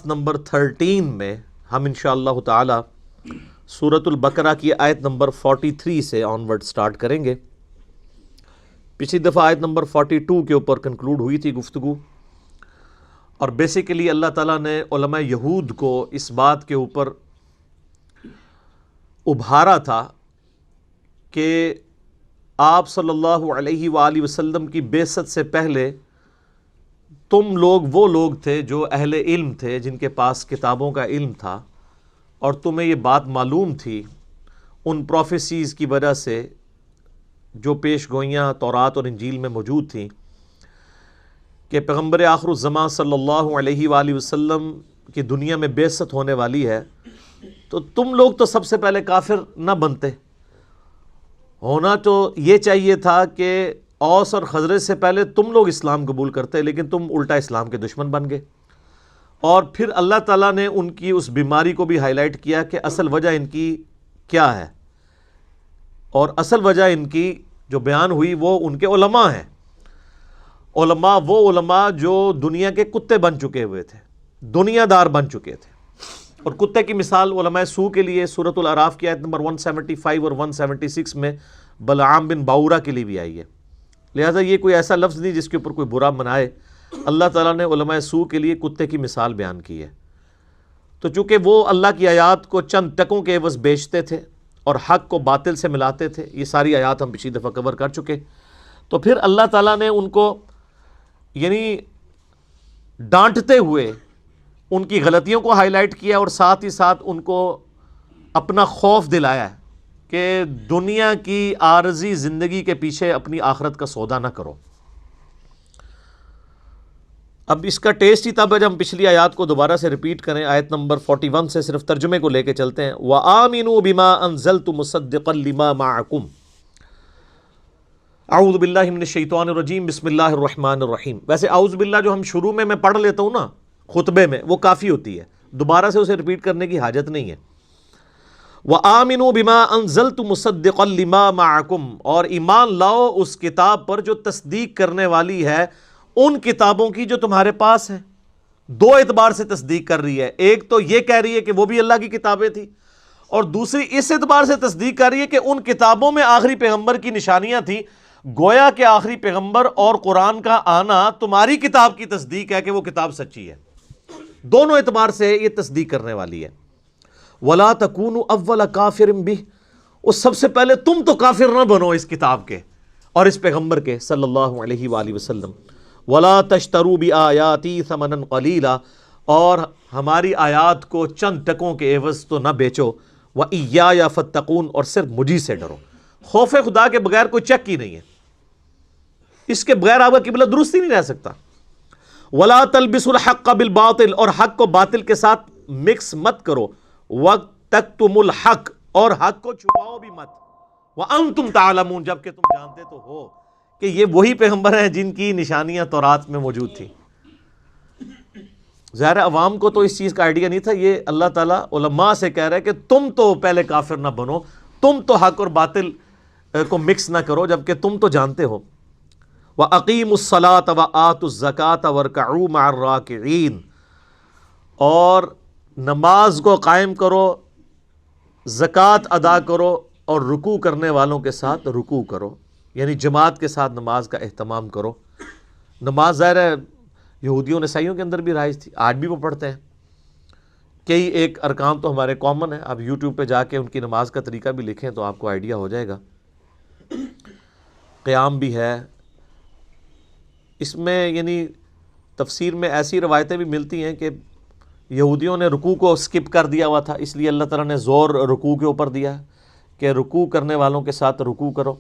Number 13 میں ہم انشاءاللہ تعالی سورۃ البقرہ کی آیت نمبر 43 سے آنورڈ سٹارٹ کریں گے۔ پچھلی دفعہ آیت نمبر 42 کے اوپر کنکلوڈ ہوئی تھی گفتگو، اور بیسیکلی اللہ تعالیٰ نے علماء یہود کو اس بات کے اوپر ابھارا تھا کہ آپ صلی اللہ علیہ وآلہ وسلم کی بعثت سے پہلے تم لوگ وہ لوگ تھے جو اہل علم تھے، جن کے پاس کتابوں کا علم تھا، اور تمہیں یہ بات معلوم تھی ان پروفیسیز کی وجہ سے جو پیش گوئیاں تورات اور انجیل میں موجود تھیں کہ پیغمبر آخر الزمان صلی اللہ علیہ وآلہ وسلم کی دنیا میں بعثت ہونے والی ہے، تو تم لوگ تو سب سے پہلے کافر نہ بنتے، ہونا تو یہ چاہیے تھا کہ اوس اور خزرج سے پہلے تم لوگ اسلام قبول کرتے، لیکن تم الٹا اسلام کے دشمن بن گئے۔ اور پھر اللہ تعالیٰ نے ان کی اس بیماری کو بھی ہائی لائٹ کیا کہ اصل وجہ ان کی کیا ہے، اور اصل وجہ ان کی جو بیان ہوئی وہ ان کے علماء ہیں۔ علماء وہ علماء جو دنیا کے کتے بن چکے ہوئے تھے، دنیا دار بن چکے تھے، اور کتے کی مثال علماء سو کے لیے سورۃ الاعراف کی آیت نمبر 175 اور 176 میں بلعام بن باورہ کے لیے بھی آئی ہے، لہٰذا یہ کوئی ایسا لفظ نہیں جس کے اوپر کوئی برا منائے۔ اللہ تعالیٰ نے علماء سو کے لیے کتے کی مثال بیان کی ہے، تو چونکہ وہ اللہ کی آیات کو چند ٹکوں کے عوض بیچتے تھے اور حق کو باطل سے ملاتے تھے، یہ ساری آیات ہم پچھلی دفعہ کور کر چکے، تو پھر اللہ تعالیٰ نے ان کو یعنی ڈانٹتے ہوئے ان کی غلطیوں کو ہائی لائٹ کیا، اور ساتھ ہی ساتھ ان کو اپنا خوف دلایا کہ دنیا کی عارضی زندگی کے پیچھے اپنی آخرت کا سودا نہ کرو۔ اب اس کا ٹیسٹ ہی تب ہے جب ہم پچھلی آیات کو دوبارہ سے ریپیٹ کریں۔ آیت نمبر 41 سے صرف ترجمے کو لے کے چلتے ہیں۔ وَآمِنُوا بِمَا أَنزَلْتُ مُصَدِّقًا لِمَا مَعَكُمْ اعوذ باللہ من الشیطان الرجیم بسم اللہ الرحمن الرحیم۔ ویسے اعوذ باللہ جو ہم شروع میں پڑھ لیتا ہوں نا خطبے میں، وہ کافی ہوتی ہے، دوبارہ سے اسے ریپیٹ کرنے کی حاجت نہیں ہے۔ وَآمِنُوا بِمَا أَنزَلْتُ مُصَدِّقًا لِمَا مَعَكُمْ، اور ایمان لاؤ اس کتاب پر جو تصدیق کرنے والی ہے ان کتابوں کی جو تمہارے پاس ہیں۔ دو اعتبار سے تصدیق کر رہی ہے، ایک تو یہ کہہ رہی ہے کہ وہ بھی اللہ کی کتابیں تھیں، اور دوسری اس اعتبار سے تصدیق کر رہی ہے کہ ان کتابوں میں آخری پیغمبر کی نشانیاں تھیں، گویا کہ آخری پیغمبر اور قرآن کا آنا تمہاری کتاب کی تصدیق ہے کہ وہ کتاب سچی ہے۔ دونوں اعتبار سے یہ تصدیق کرنے والی ہے۔ وَلَا تَكُونُوا أَوَّلَ كَافِرٍ بِهِ، اور سب سے پہلے تم تو کافر نہ بنو اس کتاب کے اور اس پیغمبر کے صلی اللہ علیہ وآلہ وسلم۔ وَلَا تَشْتَرُوا بِآيَاتِي ثَمَنًا قَلِيلًا، اور ہماری آیات کو چند ٹکوں کے عوض تو نہ بیچو۔ وَإِيَّايَ فَاتَّقُونِ، اور صرف مجھی سے ڈرو۔ خوف خدا کے بغیر کوئی چک ہی نہیں ہے، اس کے بغیر آپ کا قبلہ درست ہی نہیں رہ سکتا۔ وَلَا تَلْبِسُوا الْحَقَّ بِالْبَاطِلِ، اور حق کو باطل کے ساتھ مکس مت کرو۔ وَتَكْتُمُوا الْحَقَّ، اور حق کو چھپاؤ بھی مت۔ وَأَنْتُمْ تَعْلَمُونَ، جبکہ تم جانتے تو ہو کہ یہ وہی پیغمبر ہیں جن کی نشانیاں تورات میں موجود تھیں۔ ظاہر عوام کو تو اس چیز کا آئیڈیا نہیں تھا، یہ اللہ تعالیٰ علماء سے کہہ رہا ہے کہ تم تو پہلے کافر نہ بنو، تم تو حق اور باطل کو مکس نہ کرو، جبکہ تم تو جانتے ہو۔ وَأَقِيمُوا الصَّلَاةَ وَآتُوا الزَّكَاةَ وَارْكَعُوا مَعَ الرَّاكِعِينَ، اور نماز کو قائم کرو، زکوٰۃ ادا کرو، اور رکوع کرنے والوں کے ساتھ رکوع کرو، یعنی جماعت کے ساتھ نماز کا اہتمام کرو۔ نماز ظاہر ہے یہودیوں عیسائیوں کے اندر بھی رائج تھی، آج بھی وہ پڑھتے ہیں۔ کئی ایک ارکان تو ہمارے کامن ہیں، آپ یوٹیوب پہ جا کے ان کی نماز کا طریقہ بھی لکھیں تو آپ کو آئیڈیا ہو جائے گا۔ قیام بھی ہے اس میں، یعنی تفسیر میں ایسی روایتیں بھی ملتی ہیں کہ یہودیوں نے رکوع کو سکپ کر دیا ہوا تھا، اس لیے اللہ تعالیٰ نے زور رکوع کے اوپر دیا کہ رکوع کرنے والوں کے ساتھ رکوع کرو،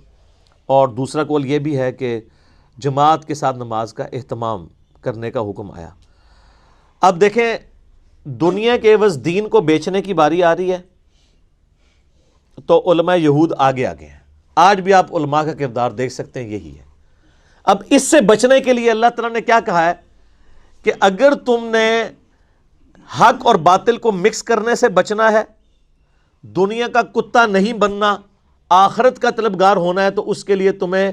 اور دوسرا قول یہ بھی ہے کہ جماعت کے ساتھ نماز کا اہتمام کرنے کا حکم آیا۔ اب دیکھیں دنیا کے عوض دین کو بیچنے کی باری آ رہی ہے تو علماء یہود آگے آگے ہیں۔ آج بھی آپ علماء کا کردار دیکھ سکتے ہیں، یہی ہے۔ اب اس سے بچنے کے لیے اللہ تعالیٰ نے کیا کہا ہے کہ اگر تم نے حق اور باطل کو مکس کرنے سے بچنا ہے، دنیا کا کتا نہیں بننا، آخرت کا طلبگار ہونا ہے، تو اس کے لیے تمہیں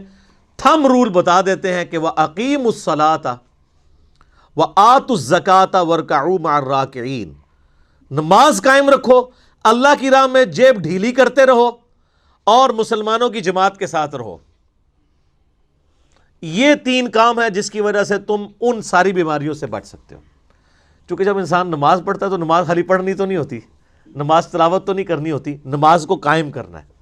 تھم رول بتا دیتے ہیں کہ وَأَقِيمُوا الصَّلَاةَ، وَآتُوا الزَّكَاةَ وَارْكَعُوا مَعَ الرَّاكِعِينَ، نماز قائم رکھو، اللہ کی راہ میں جیب ڈھیلی کرتے رہو اور مسلمانوں کی جماعت کے ساتھ رہو۔ یہ 3 کام ہے جس کی وجہ سے تم ان ساری بیماریوں سے بچ سکتے ہو۔ چونکہ جب انسان نماز پڑھتا ہے تو نماز خالی پڑھنی تو نہیں ہوتی، نماز تلاوت تو نہیں کرنی ہوتی، نماز کو قائم کرنا ہے،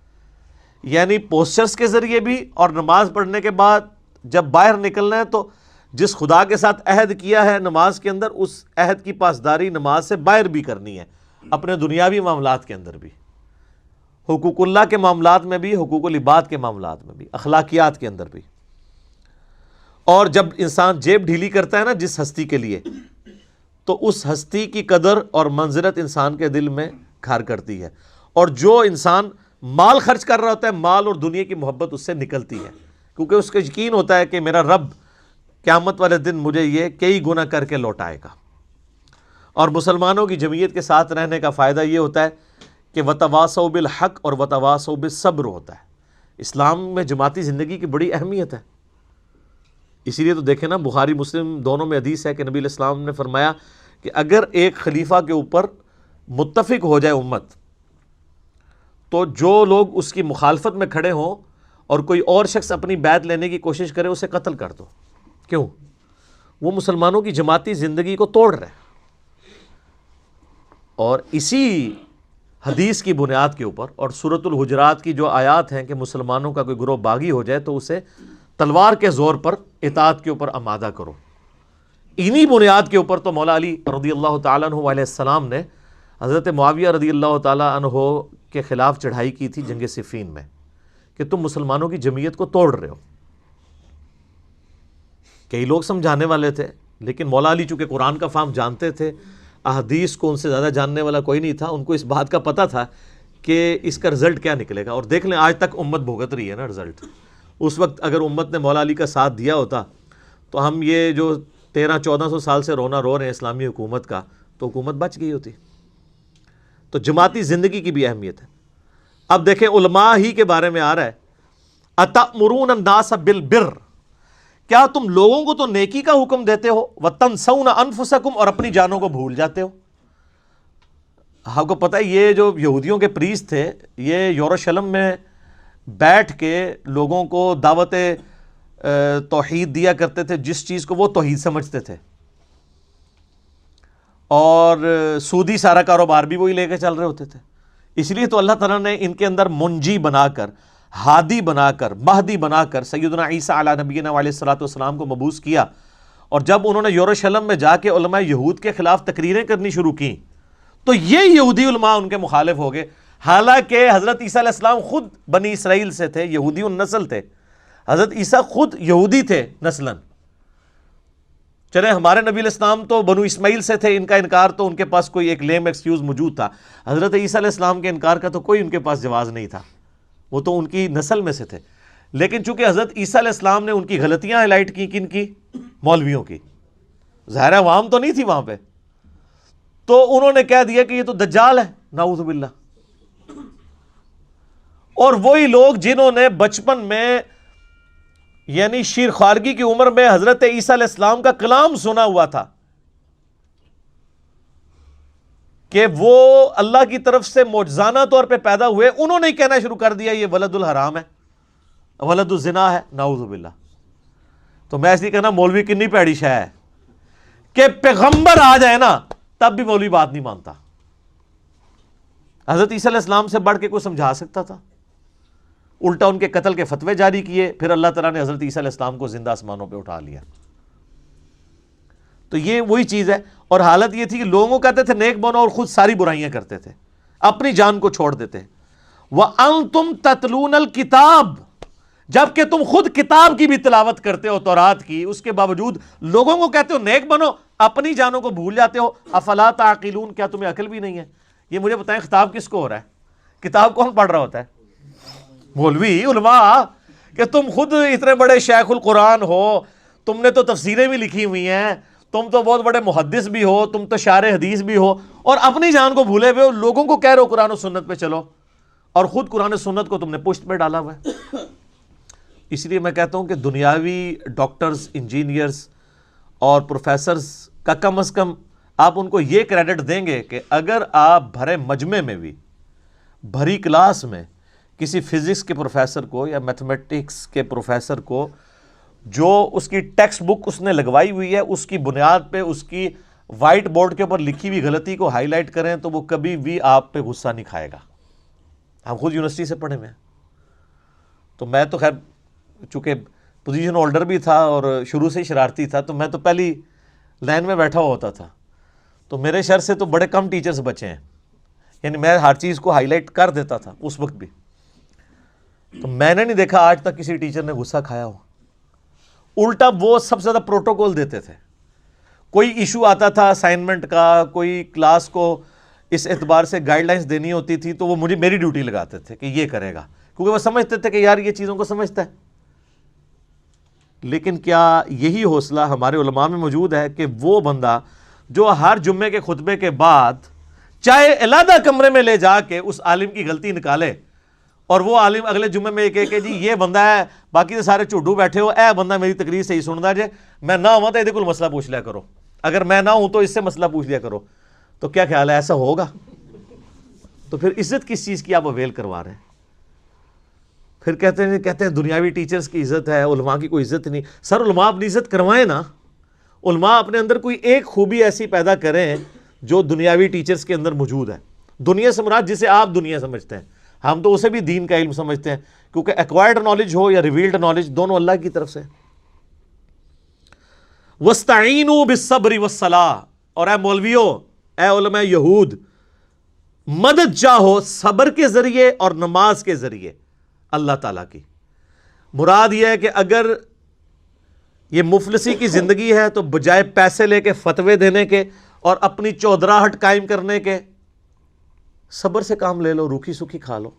یعنی پوسچرز کے ذریعے بھی، اور نماز پڑھنے کے بعد جب باہر نکلنا ہے تو جس خدا کے ساتھ عہد کیا ہے نماز کے اندر، اس عہد کی پاسداری نماز سے باہر بھی کرنی ہے، اپنے دنیاوی معاملات کے اندر بھی، حقوق اللہ کے معاملات میں بھی، حقوق العباد کے معاملات میں بھی، اخلاقیات کے اندر بھی۔ اور جب انسان جیب ڈھیلی کرتا ہے نا جس ہستی کے لیے، تو اس ہستی کی قدر اور منزلت انسان کے دل میں گھر کرتی ہے، اور جو انسان مال خرچ کر رہا ہوتا ہے، مال اور دنیا کی محبت اس سے نکلتی ہے، کیونکہ اس کو یقین ہوتا ہے کہ میرا رب قیامت والے دن مجھے یہ کئی گنا کر کے لوٹائے گا۔ اور مسلمانوں کی جمعیت کے ساتھ رہنے کا فائدہ یہ ہوتا ہے کہ وتواصوا بالحق اور وتواصوا بالصبر ہوتا ہے۔ اسلام میں جماعتی زندگی کی بڑی اہمیت ہے، اسی لیے تو دیکھیں نا بخاری مسلم دونوں میں حدیث ہے کہ نبی علیہ السلام نے فرمایا کہ اگر ایک خلیفہ کے اوپر متفق ہو جائے امت، تو جو لوگ اس کی مخالفت میں کھڑے ہوں اور کوئی اور شخص اپنی بیعت لینے کی کوشش کرے، اسے قتل کر دو۔ کیوں؟ وہ مسلمانوں کی جماعتی زندگی کو توڑ رہے ہیں۔ اور اسی حدیث کی بنیاد کے اوپر اور سورۃ الحجرات کی جو آیات ہیں کہ مسلمانوں کا کوئی گروہ باغی ہو جائے تو اسے تلوار کے زور پر اطاعت کے اوپر آمادہ کرو، انہی بنیاد کے اوپر تو مولا علی رضی اللہ تعالیٰ عنہ علیہ السلام نے حضرت معاویہ رضی اللہ تعالیٰ عنہ کے خلاف چڑھائی کی تھی جنگ صفین میں، کہ تم مسلمانوں کی جمعیت کو توڑ رہے ہو۔ کئی لوگ سمجھانے والے تھے، لیکن مولا علی چونکہ قرآن کا فہم جانتے تھے، احادیث کو ان سے زیادہ جاننے والا کوئی نہیں تھا، ان کو اس بات کا پتہ تھا کہ اس کا رزلٹ کیا نکلے گا۔ اور دیکھ لیں آج تک امت بھگت رہی ہے نا رزلٹ۔ اس وقت اگر امت نے مولا علی کا ساتھ دیا ہوتا تو ہم یہ جو 1300-1400 سال سے رونا رو رہے ہیں اسلامی حکومت کا، تو حکومت بچ گئی ہوتی۔ تو جماعتی زندگی کی بھی اہمیت ہے۔ اب دیکھیں علماء ہی کے بارے میں آ رہا ہے، اتأمرون الناس بالبر، کیا تم لوگوں کو تو نیکی کا حکم دیتے ہو، وتنسون انفسکم، اور اپنی جانوں کو بھول جاتے ہو۔ آپ کو پتہ ہے یہ جو یہودیوں کے پریسٹ تھے، یہ یروشلم میں بیٹھ کے لوگوں کو دعوت توحید دیا کرتے تھے، جس چیز کو وہ توحید سمجھتے تھے، اور سودی سارا کاروبار بھی وہی لے کے چل رہے ہوتے تھے۔ اس لیے تو اللہ تعالیٰ نے ان کے اندر منجی بنا کر، ہادی بنا کر، مہدی بنا کر سیدنا عیسیٰ علیہ نبینا علیہ الصلوۃ والسلام کو مبعوث کیا۔ اور جب انہوں نے یروشلم میں جا کے علماء یہود کے خلاف تقریریں کرنی شروع کی تو یہ یہودی علماء ان کے مخالف ہو گئے، حالانکہ حضرت عیسیٰ علیہ السلام خود بنی اسرائیل سے تھے، یہودی النسل تھے، حضرت عیسیٰ خود یہودی تھے نسلاً۔ چلے ہمارے نبی علیہ السلام تو بنو اسماعیل سے تھے، ان کا انکار تو ان کے پاس کوئی ایک لیم ایکسکیوز موجود تھا، حضرت عیسیٰ علیہ السلام کے انکار کا تو کوئی ان کے پاس جواز نہیں تھا، وہ تو ان کی نسل میں سے تھے۔ لیکن چونکہ حضرت عیسیٰ علیہ السلام نے ان کی غلطیاں ہائی لائٹ کی، کن کی؟ مولویوں کی، ظاہر عوام تو نہیں تھی وہاں پہ، تو انہوں نے کہہ دیا کہ یہ تو دجال ہے، نعوذ باللہ۔ اور وہی لوگ جنہوں نے بچپن میں یعنی شیر خوارگی کی عمر میں حضرت عیسیٰ علیہ السلام کا کلام سنا ہوا تھا کہ وہ اللہ کی طرف سے معجزانہ طور پہ پیدا ہوئے، انہوں نے کہنا شروع کر دیا یہ ولد الحرام ہے، ولد الزنا ہے، نعوذ باللہ۔ تو میں ایسے ہی کہنا مولوی کنی پیڑی شے ہے کہ پیغمبر آ جائے نا تب بھی مولوی بات نہیں مانتا۔ حضرت عیسیٰ علیہ السلام سے بڑھ کے کوئی سمجھا سکتا تھا؟ الٹا ان کے قتل کے فتوے جاری کیے، پھر اللہ تعالیٰ نے حضرت عیسیٰ علیہ السلام کو زندہ آسمانوں پہ اٹھا لیا۔ تو یہ وہی چیز ہے، اور حالت یہ تھی کہ لوگوں کہتے تھے نیک بنو اور خود ساری برائیاں کرتے تھے، اپنی جان کو چھوڑ دیتے۔ وَأَنْتُمْ تَتْلُونَ الْكِتَابَ، جبکہ تم خود کتاب کی بھی تلاوت کرتے ہو، تورات کی، اس کے باوجود لوگوں کو کہتے ہو نیک بنو، اپنی جانوں کو بھول جاتے ہو۔ افلا تعقلون، کیا تمہیں عقل بھی نہیں ہے؟ یہ مجھے بتائیں خطاب کس کو ہو رہا ہے؟ کتاب کون پڑھ رہا ہوتا ہے؟ مولوی علماء، کہ تم خود اتنے بڑے شیخ القرآن ہو، تم نے تو تفسیریں بھی لکھی ہوئی ہیں، تم تو بہت بڑے محدث بھی ہو، تم تو شارح حدیث بھی ہو، اور اپنی جان کو بھولے ہوئے ہو، لوگوں کو کہہ رہے ہو قرآن و سنت پہ چلو، اور خود قرآن و سنت کو تم نے پشت پہ ڈالا ہوا ہے۔ اس لیے میں کہتا ہوں کہ دنیاوی ڈاکٹرز، انجینئرز اور پروفیسرز کا کم از کم آپ ان کو یہ کریڈٹ دیں گے کہ اگر آپ بھرے مجمع میں بھی، بھری کلاس میں کسی فزکس کے پروفیسر کو یا میتھمیٹکس کے پروفیسر کو جو اس کی ٹیکسٹ بک اس نے لگوائی ہوئی ہے اس کی بنیاد پہ اس کی وائٹ بورڈ کے اوپر لکھی ہوئی غلطی کو ہائی لائٹ کریں تو وہ کبھی بھی آپ پہ غصہ نہیں کھائے گا. ہم خود یونیورسٹی سے پڑھے ہوئے ہیں. تو میں تو خیر چونکہ پوزیشن ہولڈر بھی تھا اور شروع سے ہی شرارتی تھا تو میں تو پہلی لائن میں بیٹھا ہوا ہوتا تھا. تو میرے شر سے تو بڑے کم ٹیچرز بچے ہیں، یعنی میں ہر چیز کو ہائی لائٹ کر دیتا تھا اس وقت بھی. تو میں نے نہیں دیکھا آج تک کسی ٹیچر نے غصہ کھایا ہو. الٹا وہ سب سے زیادہ پروٹوکول دیتے تھے. کوئی ایشو آتا تھا اسائنمنٹ کا، کوئی کلاس کو اس اعتبار سے گائیڈ لائنس دینی ہوتی تھی تو وہ مجھے میری ڈیوٹی لگاتے تھے کہ یہ کرے گا، کیونکہ وہ سمجھتے تھے کہ یار یہ چیزوں کو سمجھتا ہے. لیکن کیا یہی حوصلہ ہمارے علماء میں موجود ہے کہ وہ بندہ جو ہر جمعے کے خطبے کے بعد چاہے علیحدہ کمرے میں لے جا کے اس عالم کی غلطی نکالے اور وہ عالم اگلے جمعے میں کہے کہ جی یہ بندہ ہے، باقی سارے چوڈو بیٹھے ہو، اے بندہ میری تقریر صحیح سندا جے، میں نہ ہوں تو یہ کوئی مسئلہ پوچھ لیا کرو، اگر میں نہ ہوں تو اس سے مسئلہ پوچھ لیا کرو. تو کیا خیال ہے ایسا ہوگا؟ تو پھر عزت کس چیز کی آپ اویل کروا رہے ہیں؟ پھر کہتے ہیں دنیاوی ٹیچرز کی عزت ہے، علماء کی کوئی عزت نہیں. سر علماء اپنی عزت کروائیں نا. علماء اپنے اندر کوئی ایک خوبی ایسی پیدا کریں جو دنیاوی ٹیچرز کے اندر موجود ہے. دنیا سے مراد جسے آپ دنیا سمجھتے ہیں، ہم تو اسے بھی دین کا علم سمجھتے ہیں، کیونکہ ایکوائرڈ نالج ہو یا ریویلڈ نالج دونوں اللہ کی طرف سے. وَاسْتَعِینُوا بِالصَّبْرِ وَالصَّلَاةِ، اور اے مولویو، اے علماء یہود، مدد چاہو صبر کے ذریعے اور نماز کے ذریعے اللہ تعالیٰ کی. مراد یہ ہے کہ اگر یہ مفلسی کی زندگی ہے تو بجائے پیسے لے کے فتوے دینے کے اور اپنی چودراہٹ قائم کرنے کے، صبر سے کام لے لو، روکھی سکھی کھا لو.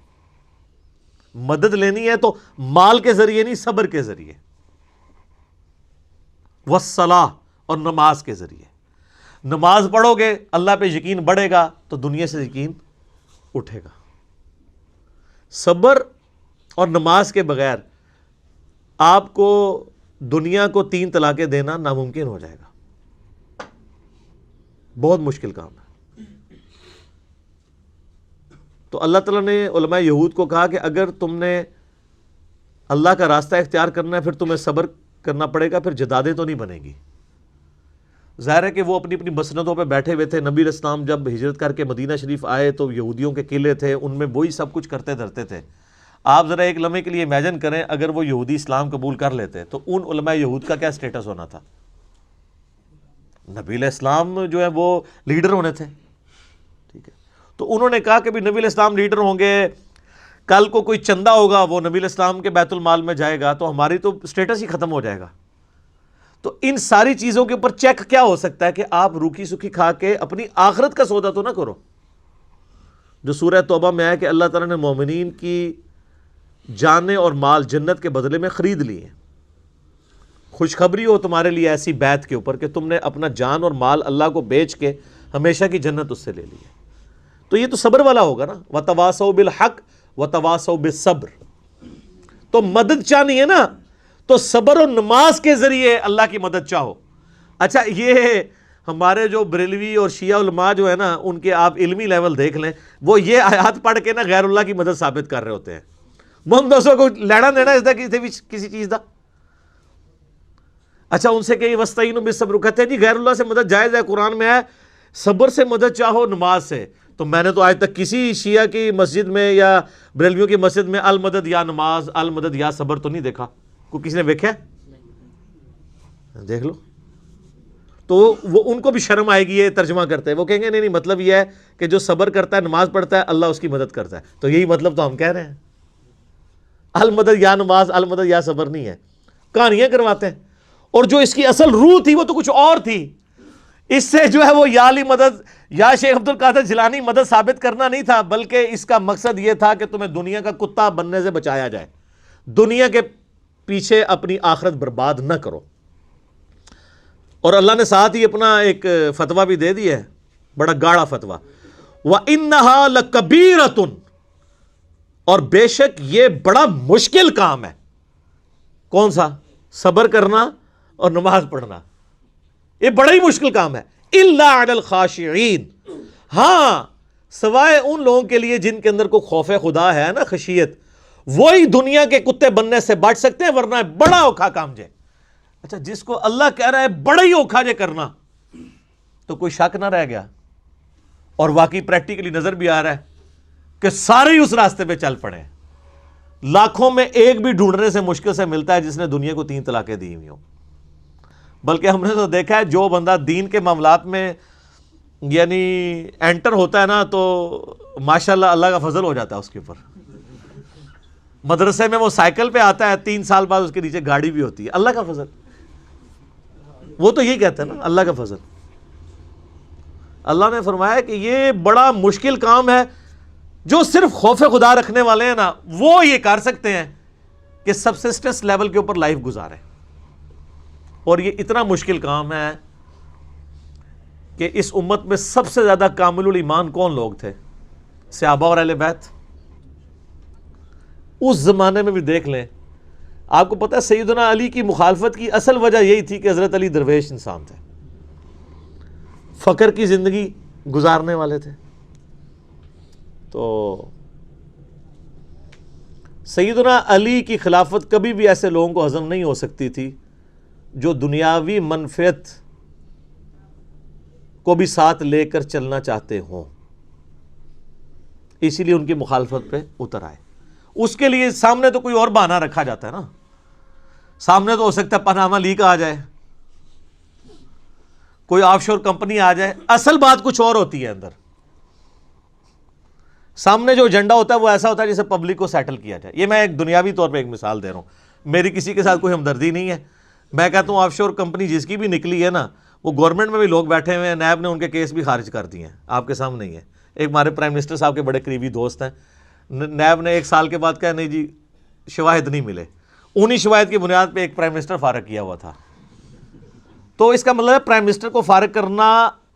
مدد لینی ہے تو مال کے ذریعے نہیں، صبر کے ذریعے، والصلاۃ، اور نماز کے ذریعے. نماز پڑھو گے اللہ پہ یقین بڑھے گا تو دنیا سے یقین اٹھے گا. صبر اور نماز کے بغیر آپ کو دنیا کو 3 طلاقیں دینا ناممکن ہو جائے گا. بہت مشکل کام ہے. تو اللہ تعالیٰ نے علماء یہود کو کہا کہ اگر تم نے اللہ کا راستہ اختیار کرنا ہے پھر تمہیں صبر کرنا پڑے گا، پھر جدادیں تو نہیں بنے گی. ظاہر ہے کہ وہ اپنی اپنی مسندوں پہ بیٹھے ہوئے تھے. نبی علیہ السلام جب ہجرت کر کے مدینہ شریف آئے تو یہودیوں کے قلعے تھے، ان میں وہی سب کچھ کرتے دھرتے تھے. آپ ذرا ایک لمحے کے لیے امیجن کریں اگر وہ یہودی اسلام قبول کر لیتے تو ان علماء یہود کا کیا سٹیٹس ہونا تھا. نبی علیہ السلام جو ہے وہ لیڈر ہونے تھے، ٹھیک ہے. تو انہوں نے کہا کہ بھی نبی علیہ السلام لیڈر ہوں گے، کل کو کوئی چندہ ہوگا وہ نبی علیہ السلام کے بیت المال میں جائے گا تو ہماری تو سٹیٹس ہی ختم ہو جائے گا. تو ان ساری چیزوں کے اوپر چیک کیا ہو سکتا ہے کہ آپ روکھی سکھی کھا کے اپنی آخرت کا سودا تو نہ کرو. جو سورہ توبہ میں ہے کہ اللہ تعالیٰ نے مومنین کی جانیں اور مال جنت کے بدلے میں خرید لی ہیں. خوشخبری ہو تمہارے لیے ایسی بیعت کے اوپر کہ تم نے اپنا جان اور مال اللہ کو بیچ کے ہمیشہ کی جنت اس سے لے لی ہے. تو یہ تو صبر والا ہوگا نا. وَتَوَاصَوْا بِالْحَقِّ وَتَوَاصَوْا بِالصَّبْرِ. تو مدد چاہنی ہے نا تو صبر و نماز کے ذریعے اللہ کی مدد چاہو. اچھا یہ ہمارے جو بریلوی اور شیعہ علماء جو ہے نا ان کے آپ علمی لیول دیکھ لیں، وہ یہ آیات پڑھ کے نا غیر اللہ کی مدد ثابت کر رہے ہوتے ہیں. من دوستوں کو لینا دینا اس دا کسی چیز دا. اچھا ان سے کہ وَاسْتَعِینُوا بِالصَّبْرِ، کہتے ہیں جی غیر اللہ سے مدد جائز ہے، قرآن میں ہے صبر سے مدد چاہو نماز سے. تو میں نے تو آج تک کسی شیعہ کی مسجد میں یا بریلویوں کی مسجد میں المدد یا نماز، المدد یا صبر تو نہیں دیکھا. کوئی کسی نے دیکھا؟ دیکھ لو. تو وہ ان کو بھی شرم آئے گی یہ ترجمہ کرتے ہیں. وہ کہیں گے نہیں مطلب یہ ہے کہ جو صبر کرتا ہے نماز پڑھتا ہے اللہ اس کی مدد کرتا ہے. تو یہی مطلب تو ہم کہہ رہے ہیں. المدد یا نماز، المدد یا صبر نہیں ہے، کہانیاں کرواتے ہیں. اور جو اس کی اصل روح تھی وہ تو کچھ اور تھی. اس سے جو ہے وہ یا علی مدد یا شیخ عبد القادر جیلانی مدد ثابت کرنا نہیں تھا، بلکہ اس کا مقصد یہ تھا کہ تمہیں دنیا کا کتا بننے سے بچایا جائے. دنیا کے پیچھے اپنی آخرت برباد نہ کرو. اور اللہ نے ساتھ ہی اپنا ایک فتویٰ بھی دے دیا ہے، بڑا گاڑا فتویٰ. وَإِنَّهَا لَكَبِيرَةٌ، اور بے شک یہ بڑا مشکل کام ہے. کون سا؟ صبر کرنا اور نماز پڑھنا. یہ بڑا ہی مشکل کام ہے. الا علی الخاشعین، ہاں سوائے ان لوگوں کے لیے جن کے اندر کوئی خوف خدا ہے نا، خشیت، وہی دنیا کے کتے بننے سے بچ سکتے ہیں، ورنہ بڑا اوکھا کام جے. اچھا جس کو اللہ کہہ رہا ہے بڑا ہی اوکھا جے کرنا، تو کوئی شک نہ رہ گیا، اور واقعی پریکٹیکلی نظر بھی آ رہا ہے کہ سارے ہی اس راستے پہ چل پڑے ہیں. لاکھوں میں ایک بھی ڈھونڈنے سے مشکل سے ملتا ہے جس نے دنیا کو 3 طلاقیں دی ہوئی ہوں. بلکہ ہم نے تو دیکھا ہے جو بندہ دین کے معاملات میں یعنی انٹر ہوتا ہے نا، تو ماشاءاللہ اللہ کا فضل ہو جاتا ہے اس کے اوپر. مدرسے میں وہ سائیکل پہ آتا ہے، 3 سال بعد اس کے نیچے گاڑی بھی ہوتی ہے. اللہ کا فضل، وہ تو یہی کہتا ہے نا، اللہ کا فضل. اللہ نے فرمایا کہ یہ بڑا مشکل کام ہے. جو صرف خوف خدا رکھنے والے ہیں نا، وہ یہ کر سکتے ہیں کہ سبسسٹنس لیول کے اوپر لائف گزارے. اور یہ اتنا مشکل کام ہے کہ اس امت میں سب سے زیادہ کامل الایمان کون لوگ تھے؟ صحابہ اور اہل بیت. اس زمانے میں بھی دیکھ لیں، آپ کو پتہ ہے سیدنا علی کی مخالفت کی اصل وجہ یہی تھی کہ حضرت علی درویش انسان تھے، فقر کی زندگی گزارنے والے تھے. تو سیدنا علی کی خلافت کبھی بھی ایسے لوگوں کو ہضم نہیں ہو سکتی تھی جو دنیاوی منفعت کو بھی ساتھ لے کر چلنا چاہتے ہوں. اسی لیے ان کی مخالفت پہ اتر آئے. اس کے لیے سامنے تو کوئی اور بہانہ رکھا جاتا ہے نا، سامنے تو ہو سکتا ہے پاناما لیک آ جائے، کوئی آف شور کمپنی آ جائے، اصل بات کچھ اور ہوتی ہے اندر. سامنے جو ایجنڈا ہوتا ہے وہ ایسا ہوتا ہے جسے پبلک کو سیٹل کیا جائے. یہ میں ایک دنیاوی طور پہ ایک مثال دے رہا ہوں، میری کسی کے ساتھ کوئی ہمدردی نہیں ہے. میں کہتا ہوں آف شور کمپنی جس کی بھی نکلی ہے نا، وہ گورنمنٹ میں بھی لوگ بیٹھے ہوئے ہیں، نیب نے ان کے کیس بھی خارج کر دیے ہیں، آپ کے سامنے ہی ہے. ایک ہمارے پرائم منسٹر صاحب کے بڑے قریبی دوست ہیں، نیب نے 1 سال کے بعد کہا نہیں جی شواہد نہیں ملے. انہی شواہد کی بنیاد پہ ایک پرائم منسٹر فارغ کیا ہوا تھا. تو اس کا مطلب ہے پرائم منسٹر کو فارغ کرنا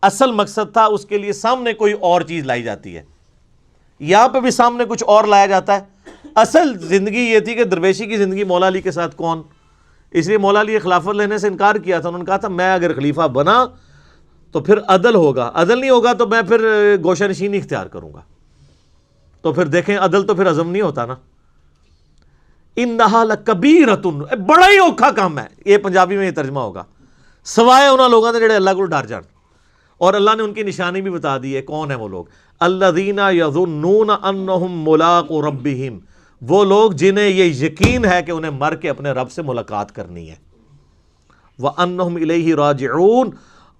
اصل مقصد تھا، اس کے لیے سامنے کوئی اور چیز لائی جاتی ہے. یہاں پہ بھی سامنے کچھ اور لایا جاتا ہے. اصل زندگی یہ تھی کہ درویشی کی زندگی مولا علی کے ساتھ کون، اس لیے مولا علی خلافت لینے سے انکار کیا تھا. انہوں نے کہا تھا میں اگر خلیفہ بنا تو پھر عدل ہوگا، عدل نہیں ہوگا تو میں پھر گوشہ نشینی اختیار کروں گا. تو پھر دیکھیں عدل تو پھر عزم نہیں ہوتا نا. انہا لکبیرۃ، بڑا ہی اوکھا کام ہے. یہ پنجابی میں یہ ترجمہ ہوگا، سوائے انہاں لوگوں نے جڑے اللہ کو ڈر جان. اور اللہ نے ان کی نشانی بھی بتا دی ہے. کون ہے وہ لوگ؟ الذین یظنون انہم ملاقو ربہم، وہ لوگ جنہیں یہ یقین ہے کہ انہیں مر کے اپنے رب سے ملاقات کرنی ہے. وانہم الیہ راجعون،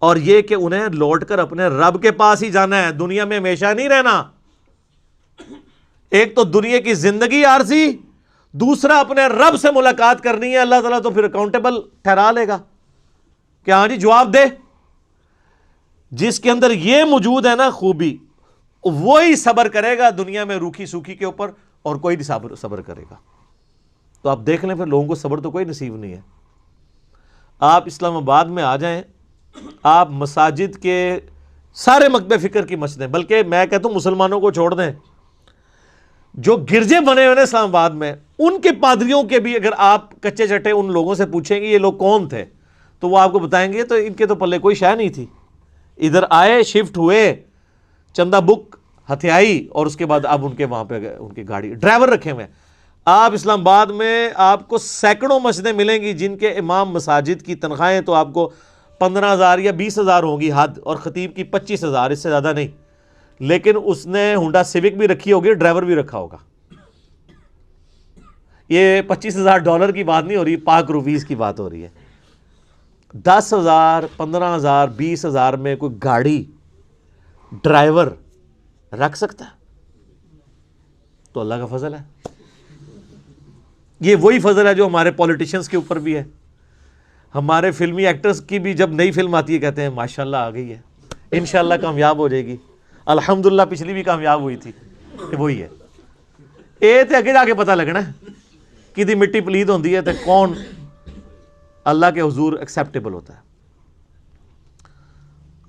اور یہ کہ انہیں لوٹ کر اپنے رب کے پاس ہی جانا ہے، دنیا میں ہمیشہ نہیں رہنا. ایک تو دنیا کی زندگی عارضی، دوسرا اپنے رب سے ملاقات کرنی ہے. اللہ تعالیٰ تو پھر اکاؤنٹیبل ٹھہرا لے گا کہ ہاں جی جواب دے. جس کے اندر یہ موجود ہے نا خوبی، وہی صبر کرے گا دنیا میں روکھی سوکھی کے اوپر، اور کوئی نہیں صبر کرے گا. تو آپ دیکھ لیں پھر لوگوں کو صبر تو کوئی نصیب نہیں ہے. آپ اسلام آباد میں آ جائیں، آپ مساجد کے سارے مکتب فکر کی مسجدیں، بلکہ میں کہتا ہوں مسلمانوں کو چھوڑ دیں، جو گرجے بنے ہوئے اسلام آباد میں، ان کے پادریوں کے بھی اگر آپ کچے چٹے ان لوگوں سے پوچھیں گے یہ لوگ کون تھے، تو وہ آپ کو بتائیں گے تو ان کے تو پلے کوئی شے نہیں تھی. ادھر آئے، شفٹ ہوئے، چندہ بک ہتھیائی، اور اس کے بعد اب ان کے وہاں پہ ان کی گاڑی ڈرائیور رکھے ہوئے ہیں. آپ اسلام آباد میں آپ کو سینکڑوں مسجدیں ملیں گی جن کے امام مساجد کی تنخواہیں تو آپ کو 15,000 یا 20,000 ہوں گی حد، اور خطیب کی 25,000، اس سے زیادہ نہیں. لیکن اس نے ہونڈا سیوک بھی رکھی ہوگی، ڈرائیور بھی رکھا ہوگا. یہ $25,000 کی بات نہیں ہو رہی، پاک روپیز کی بات ہو رہی ہے. 10,000 15,000 20,000 میں کوئی گاڑی ڈرائیور رکھ سکتا ہے؟ تو اللہ کا فضل ہے. یہ وہی فضل ہے جو ہمارے پولیٹیشنز کے اوپر بھی ہے. ہمارے فلمی ایکٹرز کی بھی جب نئی فلم آتی ہے کہتے ہیں ماشاءاللہ آ گئی ہے، انشاءاللہ کامیاب ہو جائے گی. الحمدللہ پچھلی بھی کامیاب ہوئی تھی. وہی ہے، یہ تو اگے جا کے پتہ لگنا ہے کہ دی مٹی پلید ہوندی ہے تو کون اللہ کے حضور ایکسیپٹیبل ہوتا ہے.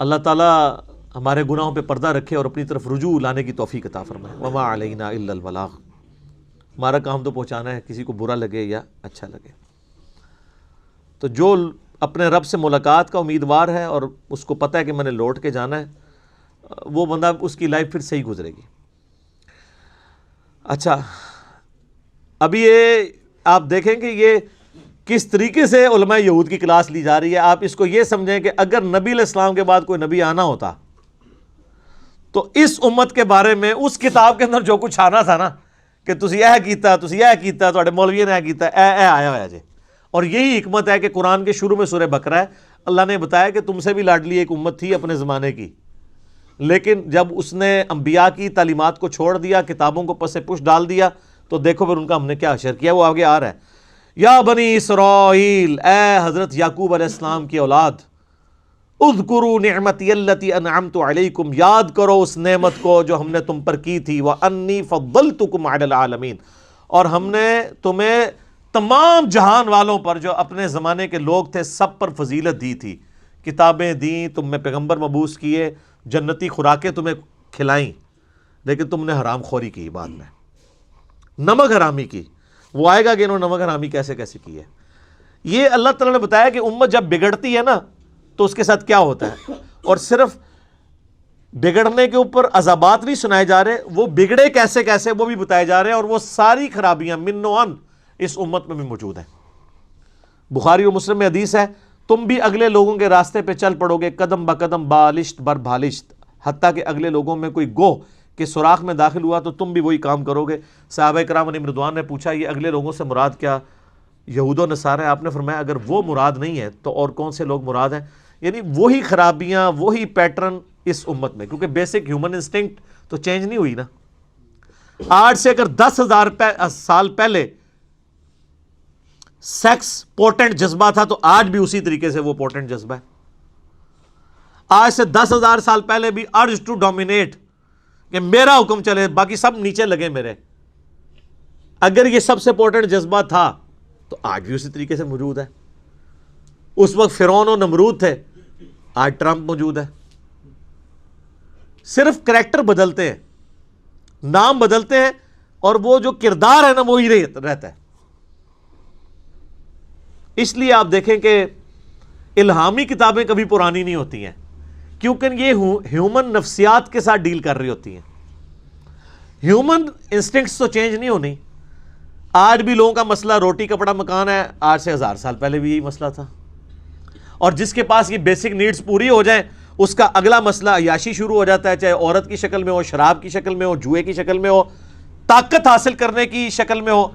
اللہ تعالیٰ ہمارے گناہوں پہ پردہ رکھے اور اپنی طرف رجوع لانے کی توفیق عطا فرمائے. وما علینا الا البلاغ، ہمارا کام تو پہنچانا ہے، کسی کو برا لگے یا اچھا لگے. تو جو اپنے رب سے ملاقات کا امیدوار ہے اور اس کو پتہ ہے کہ میں نے لوٹ کے جانا ہے، وہ بندہ اس کی لائف پھر صحیح گزرے گی۔ اچھا، ابھی یہ آپ دیکھیں کہ یہ کس طریقے سے علماء یہود کی کلاس لی جا رہی ہے۔ آپ اس کو یہ سمجھیں کہ اگر نبی علیہ السلام کے بعد کوئی نبی آنا ہوتا تو اس امت کے بارے میں اس کتاب کے اندر جو کچھ آنا تھا نا کہ تسی یہ کیتا، تسی یہ کیتا، تواڈے مولوی نے یہ کیتا، اے آیا ہوا جی۔ اور یہی حکمت ہے کہ قرآن کے شروع میں سورہ بقرہ ہے، اللہ نے بتایا کہ تم سے بھی لاڈلی ایک امت تھی اپنے زمانے کی، لیکن جب اس نے انبیاء کی تعلیمات کو چھوڑ دیا، کتابوں کو پس پش ڈال دیا، تو دیکھو پھر ان کا ہم نے کیا حشر کیا۔ وہ آگے آ رہا ہے، یا بنی اسرائیل، اے حضرت یعقوب علیہ السلام کی اولاد، اذکروا نعمتی التی انعمت علیکم، یاد کرو اس نعمت کو جو ہم نے تم پر کی تھی، وانی فضلتکم علی العالمین، اور ہم نے تمہیں تمام جہان والوں پر جو اپنے زمانے کے لوگ تھے سب پر فضیلت دی تھی، کتابیں دیں، تم میں پیغمبر مبعوث کیے، جنتی خوراکیں تمہیں کھلائیں، لیکن تم نے حرام خوری کی، بعد میں نمک حرامی کی۔ وہ آئے گا کہ انہوں نے نمک حرامی کیسے کیسے کی ہے۔ یہ اللہ تعالیٰ نے بتایا کہ امت جب بگڑتی ہے نا تو اس کے ساتھ کیا ہوتا ہے، اور صرف بگڑنے کے اوپر عذابات نہیں سنائے جا رہے، وہ بگڑے کیسے کیسے وہ بھی بتائے جا رہے ہیں، اور وہ ساری خرابیاں من و عن اس امت میں بھی موجود ہیں۔ بخاری اور مسلم میں حدیث ہے، تم بھی اگلے لوگوں کے راستے پہ چل پڑو گے قدم بقدم بالشت بر بالشت، حتیٰ کہ اگلے لوگوں میں کوئی گوہ کہ سوراخ میں داخل ہوا تو تم بھی وہی کام کرو گے۔ صحابہ کرام علیہم رضوان نے پوچھا یہ اگلے لوگوں سے مراد کیا یہود و نصارہ؟ آپ نے فرمایا اگر وہ مراد نہیں ہے تو اور کون سے لوگ مراد ہیں؟ یعنی وہی خرابیاں، وہی پیٹرن اس امت میں، کیونکہ بیسک ہیومن انسٹنکٹ تو چینج نہیں ہوئی نا۔ آج سے اگر 10,000 سال پہلے سیکس پوٹنٹ جذبہ تھا تو آج بھی اسی طریقے سے وہ پوٹنٹ جذبہ ہے۔ آج سے 10,000 سال پہلے بھی ارج ٹو ڈومینیٹ، کہ میرا حکم چلے باقی سب نیچے لگے میرے، اگر یہ سب سے پوٹنٹ جذبہ تھا تو آج بھی اسی طریقے سے موجود ہے۔ اس وقت فرعون و نمرود تھے، آج ٹرمپ موجود ہے۔ صرف کریکٹر بدلتے ہیں، نام بدلتے ہیں، اور وہ جو کردار ہے نا وہی رہتا ہے۔ اس لیے آپ دیکھیں کہ الہامی کتابیں کبھی پرانی نہیں ہوتی ہیں، کیونکہ یہ ہیومن نفسیات کے ساتھ ڈیل کر رہی ہوتی ہیں۔ ہیومن انسٹنکٹس تو چینج نہیں ہونی۔ آج بھی لوگوں کا مسئلہ روٹی کپڑا مکان ہے، آج سے 1000 سال پہلے بھی یہی مسئلہ تھا، اور جس کے پاس یہ بیسک نیڈز پوری ہو جائیں اس کا اگلا مسئلہ عیاشی شروع ہو جاتا ہے، چاہے عورت کی شکل میں ہو، شراب کی شکل میں ہو، جوئے کی شکل میں ہو، طاقت حاصل کرنے کی شکل میں ہو۔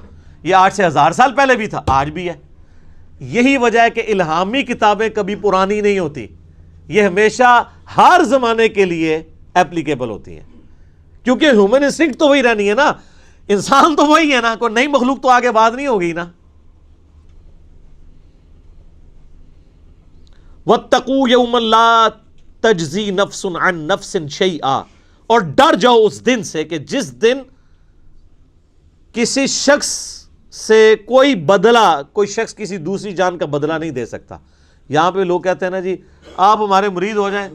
یہ آج سے 1000 سال پہلے بھی تھا، آج بھی ہے۔ یہی وجہ ہے کہ الہامی کتابیں کبھی پرانی نہیں ہوتی، یہ ہمیشہ ہر زمانے کے لیے ایپلیکیبل ہوتی ہیں، کیونکہ ہیومن انسٹنکٹ تو وہی رہنی ہے نا، انسان تو وہی ہے نا، کوئی نئی مخلوق تو آگے بات نہیں ہوگی نا۔ وَاتَّقُوا يَوْمًا لَا تَجْزِي نَفْسٌ عَن نَفْسٍ شَيْئًا، اور ڈر جاؤ اس دن سے کہ جس دن کسی شخص سے کوئی بدلہ، کوئی شخص کسی دوسری جان کا بدلہ نہیں دے سکتا۔ یہاں پہ لوگ کہتے ہیں نا جی آپ ہمارے مرید ہو جائیں،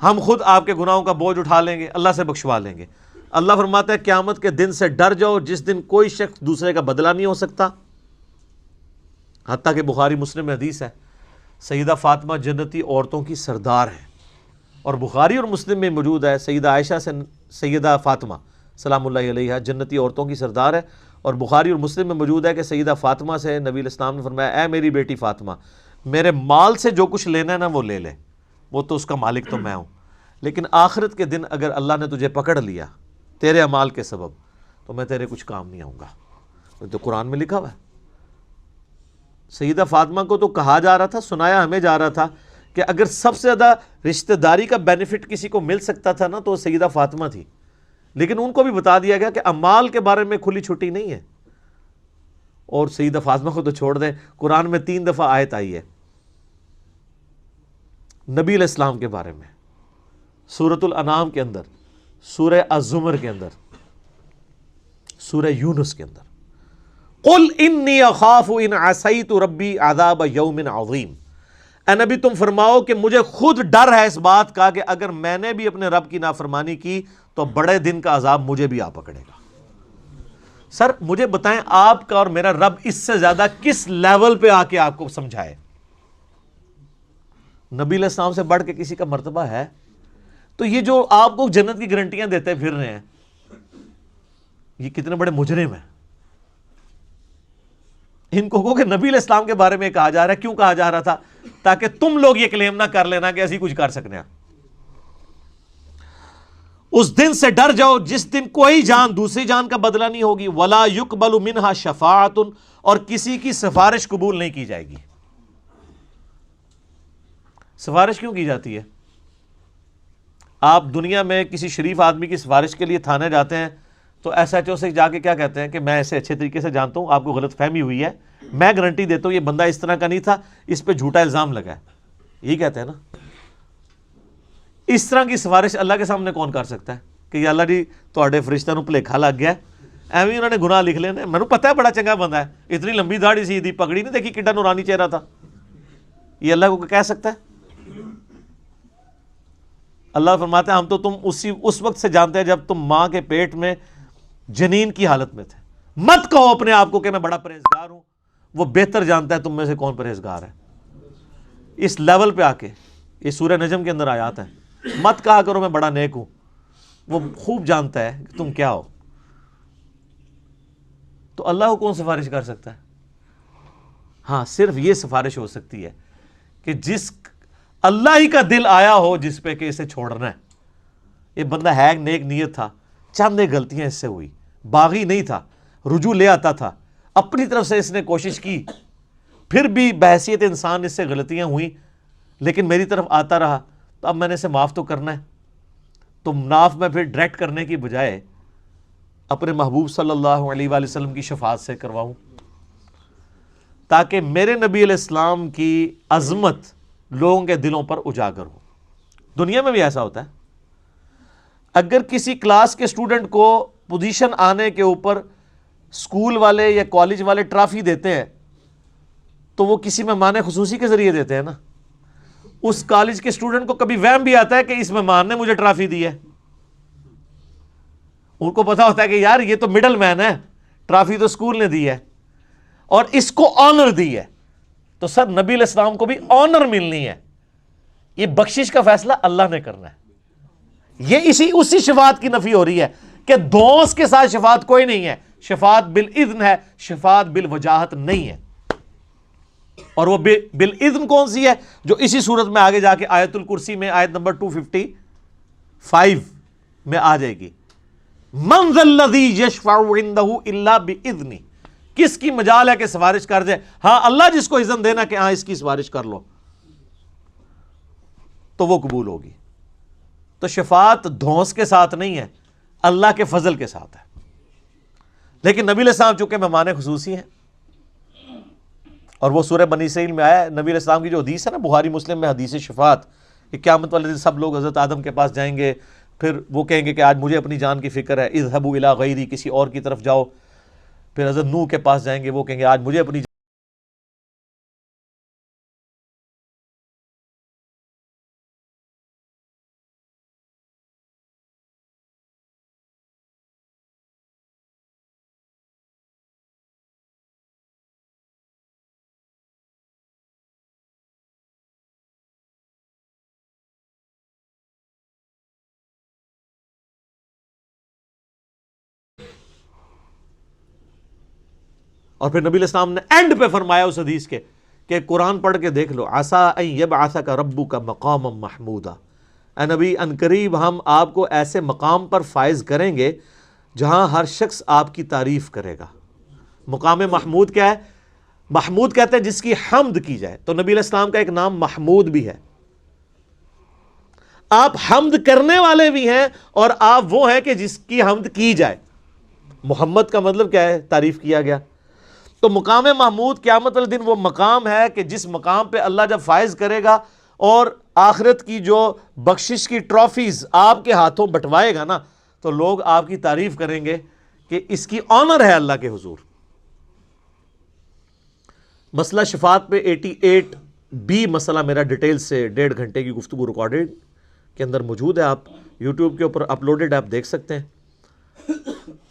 ہم خود آپ کے گناہوں کا بوجھ اٹھا لیں گے، اللہ سے بخشوا لیں گے۔ اللہ فرماتا ہے قیامت کے دن سے ڈر جاؤ جس دن کوئی شخص دوسرے کا بدلہ نہیں ہو سکتا۔ حتیٰ کہ بخاری مسلم میں حدیث ہے، سیدہ فاطمہ جنتی عورتوں کی سردار ہے، اور بخاری اور مسلم میں موجود ہے سیدہ عائشہ سے سیدہ فاطمہ سلام اللہ علیہا جنتی عورتوں کی سردار ہے، اور بخاری اور مسلم میں موجود ہے کہ سیدہ فاطمہ سے نبی علیہ السلام نے فرمایا اے میری بیٹی فاطمہ، میرے مال سے جو کچھ لینا ہے نا وہ لے لے، وہ تو اس کا مالک تو میں ہوں، لیکن آخرت کے دن اگر اللہ نے تجھے پکڑ لیا تیرے اعمال کے سبب تو میں تیرے کچھ کام نہیں آؤں گا۔ تو قرآن میں لکھا ہوا ہے۔ سیدہ فاطمہ کو تو کہا جا رہا تھا، سنایا ہمیں جا رہا تھا کہ اگر سب سے زیادہ رشتہ داری کا بینیفٹ کسی کو مل سکتا تھا نا تو سیدہ فاطمہ تھی، لیکن ان کو بھی بتا دیا گیا کہ اعمال کے بارے میں کھلی چھٹی نہیں ہے۔ اور سیدہ فاطمہ کو تو چھوڑ دیں، قرآن میں 3 دفعہ آیت آئی ہے نبی علیہ السلام کے بارے میں، سورۃ الانعام کے اندر، سورہ الزمر کے اندر، سورہ یونس کے اندر، قل انی اخاف ان عصیت ربی عذاب یوم عظیم۔ اے نبی تم فرماؤ کہ مجھے خود ڈر ہے اس بات کا کہ اگر میں نے بھی اپنے رب کی نافرمانی کی تو بڑے دن کا عذاب مجھے بھی آ پکڑے گا۔ سر مجھے بتائیں آپ کا اور میرا رب اس سے زیادہ کس لیول پہ آ کے آپ کو سمجھائے؟ نبی علیہ السلام سے بڑھ کے کسی کا مرتبہ ہے؟ تو یہ جو آپ کو جنت کی گارنٹیاں دیتے پھر رہے ہیں، یہ کتنے بڑے مجرم ہیں۔ ان کو کہو کہ نبی علیہ السلام کے بارے میں کہا جا رہا ہے، کیوں کہا جا رہا تھا؟ تاکہ تم لوگ یہ کلیم نہ کر لینا کہ ایسی کچھ کر سکتے ہیں۔ اس دن سے ڈر جاؤ جس دن کوئی جان دوسری جان کا بدلہ نہیں ہوگی، ولا یقبل منہا شفاعت، اور کسی کی سفارش قبول نہیں کی جائے گی۔ سفارش کیوں کی جاتی ہے؟ آپ دنیا میں کسی شریف آدمی کی سفارش کے لیے تھانے جاتے ہیں تو ایس ایچ او سے جا کے کیا کہتے ہیں کہ میں اسے اچھے طریقے سے جانتا ہوں، آپ کو غلط فہمی ہوئی ہے، میں گارنٹی دیتا ہوں یہ بندہ اس طرح کا نہیں تھا، اس پہ جھوٹا الزام لگا ہے، یہی کہتے ہیں نا۔ اس طرح کی سفارش اللہ کے سامنے کون کر سکتا ہے کہ یا اللہ جی تواڈے فرشتہ نو بھلیکھا لگ گیا، ایویں انہوں نے گناہ لکھ لینے، مینوں پتہ ہے بڑا چنگا بندہ ہے، اتنی لمبی داڑھی سی دی، پگڑی نہیں دیکھی کڈا نورانی چہرہ تھا، یہ اللہ کو کہہ سکتا ہے؟ اللہ فرماتا ہے ہم تو تم اس وقت سے جانتے ہیں جب تم ماں کے پیٹ میں جنین کی حالت میں تھے۔ مت کہو اپنے آپ کو کہ میں بڑا پرہیزگار ہوں، وہ بہتر جانتا ہے تم میں سے کون پرہیزگار ہے۔ اس لیول پہ آ کے، یہ سورہ نجم کے اندر آیات ہے، مت کہا کرو میں بڑا نیک ہوں، وہ خوب جانتا ہے کہ تم کیا ہو۔ تو اللہ کو کون سفارش کر سکتا ہے؟ ہاں صرف یہ سفارش ہو سکتی ہے کہ جس اللہ ہی کا دل آیا ہو جس پہ کہ اسے چھوڑنا ہے۔ یہ بندہ ہے نیک نیت تھا، چند غلطیاں اس سے ہوئی، باغی نہیں تھا، رجوع لے آتا تھا، اپنی طرف سے اس نے کوشش کی، پھر بھی بحیثیت انسان اس سے غلطیاں ہوئیں، لیکن میری طرف آتا رہا، تو اب میں نے اسے معاف تو کرنا ہے۔ تو معاف میں پھر ڈائریکٹ کرنے کی بجائے اپنے محبوب صلی اللہ علیہ وآلہ وسلم کی شفاعت سے کرواؤں، تاکہ میرے نبی علیہ السلام کی عظمت لوگوں کے دلوں پر اجاگر ہو۔ دنیا میں بھی ایسا ہوتا ہے، اگر کسی کلاس کے اسٹوڈنٹ کو پوزیشن آنے کے اوپر اسکول والے یا کالج والے ٹرافی دیتے ہیں تو وہ کسی مہمان خصوصی کے ذریعے دیتے ہیں نا۔ اس کالج کے اسٹوڈنٹ کو کبھی وہم بھی آتا ہے کہ اس مہمان نے مجھے ٹرافی دی ہے، ان کو پتا ہوتا ہے کہ یار یہ تو مڈل مین ہے، ٹرافی تو اسکول نے دی ہے اور اس کو آنر دی ہے، تو سر نبی علیہ السلام کو بھی آنر ملنی ہے۔ یہ بخشش کا فیصلہ اللہ نے کرنا ہے۔ یہ اسی شفاعت کی نفی ہو رہی ہے کہ دوست کے ساتھ شفاعت کوئی نہیں ہے، شفاعت بالاذن ہے، شفاعت بالوجاہت نہیں ہے۔ اور وہ بالاذن کون سی ہے؟ جو اسی صورت میں آگے جا کے آیت الکرسی میں آیت نمبر 255 میں آ جائے گی، من ذا الذی یشفع عندہ الا باذنہ، کس کی مجال ہے کہ سفارش کر دے؟ ہاں اللہ جس کو اذن دینا کہ ہاں اس کی سفارش کر لو تو وہ قبول ہوگی۔ تو شفاعت دھونس کے ساتھ نہیں ہے، اللہ کے فضل کے ساتھ ہے۔ لیکن نبی علیہ السلام چونکہ مہمان خصوصی ہیں، اور وہ سورہ بنی اسرائیل میں آیا، نبی علیہ السلام کی جو حدیث ہے نا بخاری مسلم میں، حدیث شفاعت، کہ قیامت والے دن سب لوگ حضرت آدم کے پاس جائیں گے، پھر وہ کہیں گے کہ آج مجھے اپنی جان کی فکر ہے، اذهبوا الی غیری، کسی اور کی طرف جاؤ۔ پھر حضرت نوح کے پاس جائیں گے، وہ کہیں گے آج مجھے اپنی اور پھر نبی علیہ السلام نے اینڈ پہ فرمایا اس حدیث کے کہ قرآن پڑھ کے دیکھ لو، عسیٰ ان یبعثک ربک مقاما محمودا، اے نبی ان قریب ہم آپ کو ایسے مقام پر فائز کریں گے جہاں ہر شخص آپ کی تعریف کرے گا۔ مقام محمود کیا ہے؟ محمود کہتے ہیں جس کی حمد کی جائے، تو نبی علیہ السلام کا ایک نام محمود بھی ہے، آپ حمد کرنے والے بھی ہیں اور آپ وہ ہیں کہ جس کی حمد کی جائے۔ محمد کا مطلب کیا ہے؟ تعریف کیا گیا۔ تو مقام محمود قیامت والے دن وہ مقام ہے کہ جس مقام پہ اللہ جب فائز کرے گا اور آخرت کی جو بخشش کی ٹرافیز آپ کے ہاتھوں بٹوائے گا نا، تو لوگ آپ کی تعریف کریں گے کہ اس کی آنر ہے اللہ کے حضور۔ مسئلہ شفاعت پہ 88B مسئلہ میرا ڈیٹیل سے 1.5 گھنٹے کی گفتگو ریکارڈڈ کے اندر موجود ہے، آپ یوٹیوب کے اوپر اپلوڈڈ آپ دیکھ سکتے ہیں۔